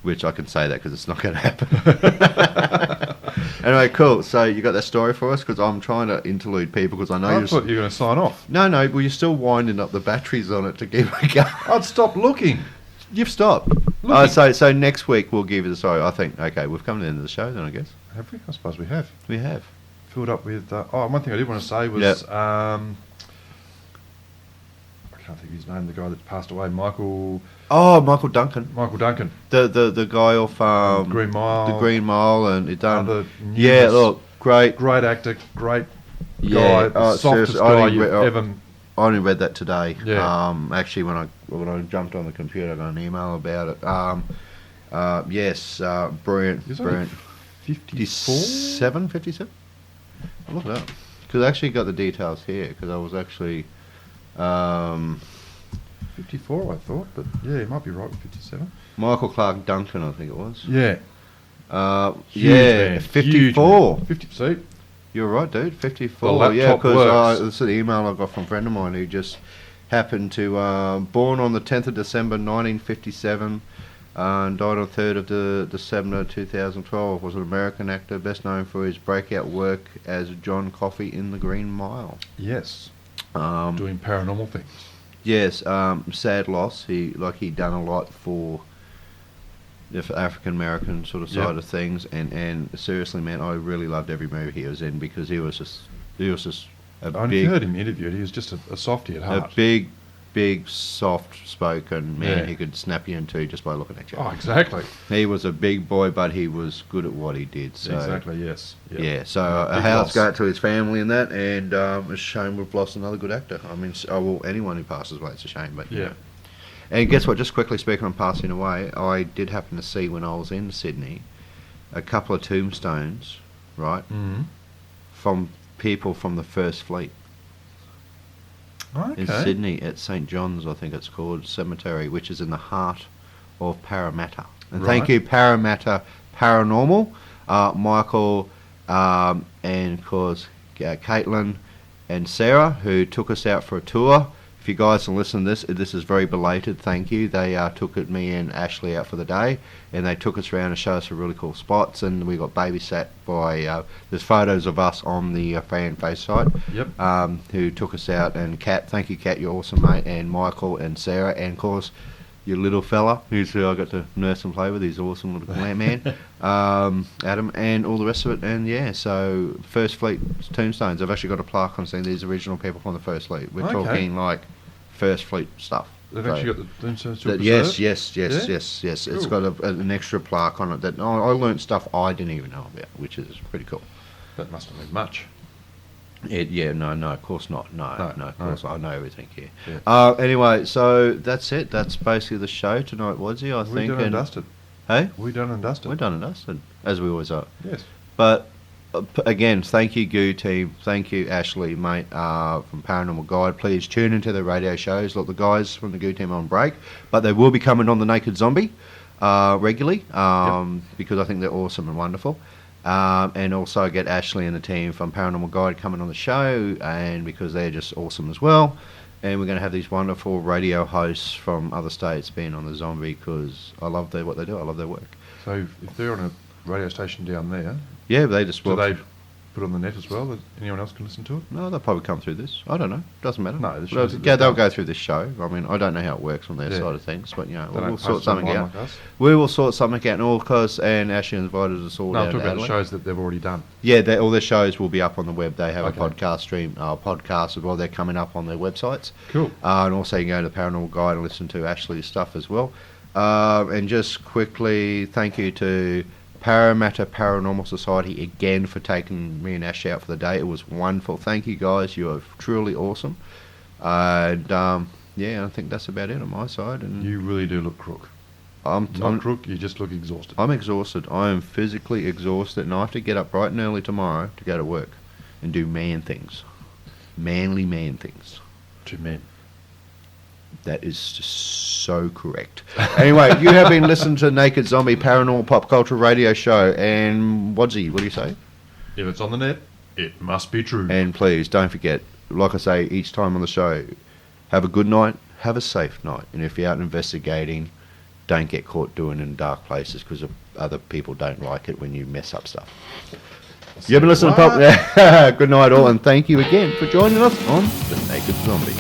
Which I can say that because it's not going to happen. Anyway, cool. So, you got that story for us? Because I'm trying to interlude people because I know I you're... thought you were going to sign off. No, well, you're still winding up the batteries on it to keep it going. I'd stop looking. You've stopped. So next week we'll give you the story. I think, okay, we've come to the end of the show then, I guess. Have we? I suppose we have. We have. Filled up with... one thing I did want to say was... Yep. I can't think of his name, the guy that passed away, Michael Michael Duncan. Duncan. The guy off Green Mile. The Green Mile, and he done. Other Yeah, numerous- look, great. Great actor, great Yeah, guy, the softest seriously, guy you've ever... I only read that today. Yeah. Actually, when I jumped on the computer, I got an email about it. Yes, brilliant, He's only brilliant. 54? 57? I'll look it up. Because I actually got the details here, because I was actually... 54, I thought, but yeah, he might be right with 57. Michael Clark Duncan, I think it was. Yeah. Huge Yeah, man, 54. huge man. 50, see? You're right, dude. The 54. laptop Yeah, because works. this is the email I got from a friend of mine who just happened to born on the 10th of December 1957 and died on 3rd of December 2012. Was an American actor, best known for his breakout work as John Coffey in The Green Mile. Yes. Um, Doing paranormal things. Yes, sad loss. He'd done a lot for the African American sort of side Yep. of things, and seriously, man, I really loved every movie he was in because he was just a I big, heard him interviewed. He was just a softie at heart. big, soft-spoken man. Yeah. He could snap you in two just by looking at you. Oh, exactly. He was a big boy, but he was good at what he did. So. Exactly, yes. Yep. Yeah, so Big how's loss. go to his family and that, and it's a shame we've lost another good actor. I mean, anyone who passes away, it's a shame, but you Yeah. know. And guess what? Just quickly speaking on passing away, I did happen to see when I was in Sydney a couple of tombstones, right, Mm-hmm. from people from the First Fleet Okay. in Sydney at St John's, I think it's called, cemetery, which is in the heart of Parramatta. And thank Right. you, Parramatta Paranormal, Michael, and of course Caitlin and Sarah, who took us out for a tour. If you guys can listen to this is very belated. Thank you. They took me and Ashley out for the day, and they took us around and showed us some really cool spots. And we got babysat by. There's photos of us on the fan face site. Yep. Who took us out, and Kat. Thank you, Kat. You're awesome, mate. And Michael and Sarah, and of course your little fella, who's who I got to nurse and play with. He's awesome little man. Adam, and all the rest of it. And yeah, so First Fleet tombstones. I've actually got a plaque on saying these original people from the First Fleet. We're Okay. talking like First Fleet stuff. They've So- actually got the tombstones to yes, preserve? yes. It's Cool. got an extra plaque on it that I learnt stuff I didn't even know about, which is pretty cool. That must have been much. No, of course not. No, No, of no. course I know everything here. Yeah. Anyway, so that's it. That's basically the show tonight, Wadsy, I We think. done and dusted. Hey, We done and dusted. we're done and dusted, as we always are. Yes. But again, thank you, Goo team. Thank you, Ashley, mate, from Paranormal Guide. Please tune into the radio shows. Look, the guys from the Goo team are on break, but they will be coming on the Naked Zombie regularly because I think they're awesome and wonderful. And also get Ashley and the team from Paranormal Guide coming on the show, and because they're just awesome as well. And we're going to have these wonderful radio hosts from other states being on the Zombie because I love what they do. I love their work. So if they're on a radio station down there, Yeah, they just do they put on the net as well that anyone else can listen to it? No, they'll probably come through this. I don't know. Doesn't matter. No, the Well, shows that yeah, they've they'll done. go through this show. I mean, I don't know how it works on their Yeah. side of things, but They we'll don't sort post something online out. like us. We will sort something out, and all because and Ashley invited us all No, I'm down talking to about the Adelaide. shows that they've already done. Yeah, all their shows will be up on the web. They have Okay. a podcast stream, podcast as well. They're coming up on their websites. Cool. And also you can go to Paranormal Guide and listen to Ashley's stuff as well. And just quickly, thank you to Parramatta Paranormal Society again for taking me and Ash out for the day. It was wonderful. Thank you guys. You are truly awesome. And yeah, I think that's about it on my side. And You really do look crook. I'm Not crook, you just look exhausted. I'm exhausted. I am physically exhausted, and I have to get up bright and early tomorrow to go to work and do man things, manly man things. 2 men. That is just so correct. Anyway, you have been listening to Naked Zombie Paranormal Pop Culture Radio Show, and Wadsy, what do you say? If it's on the net, it must be true. And please don't forget, like I say each time on the show, have a good night, have a safe night, and if you're out investigating, don't get caught doing it in dark places because other people don't like it when you mess up stuff. You've been listening to Pop. Good night all, and thank you again for joining us on The Naked Zombie.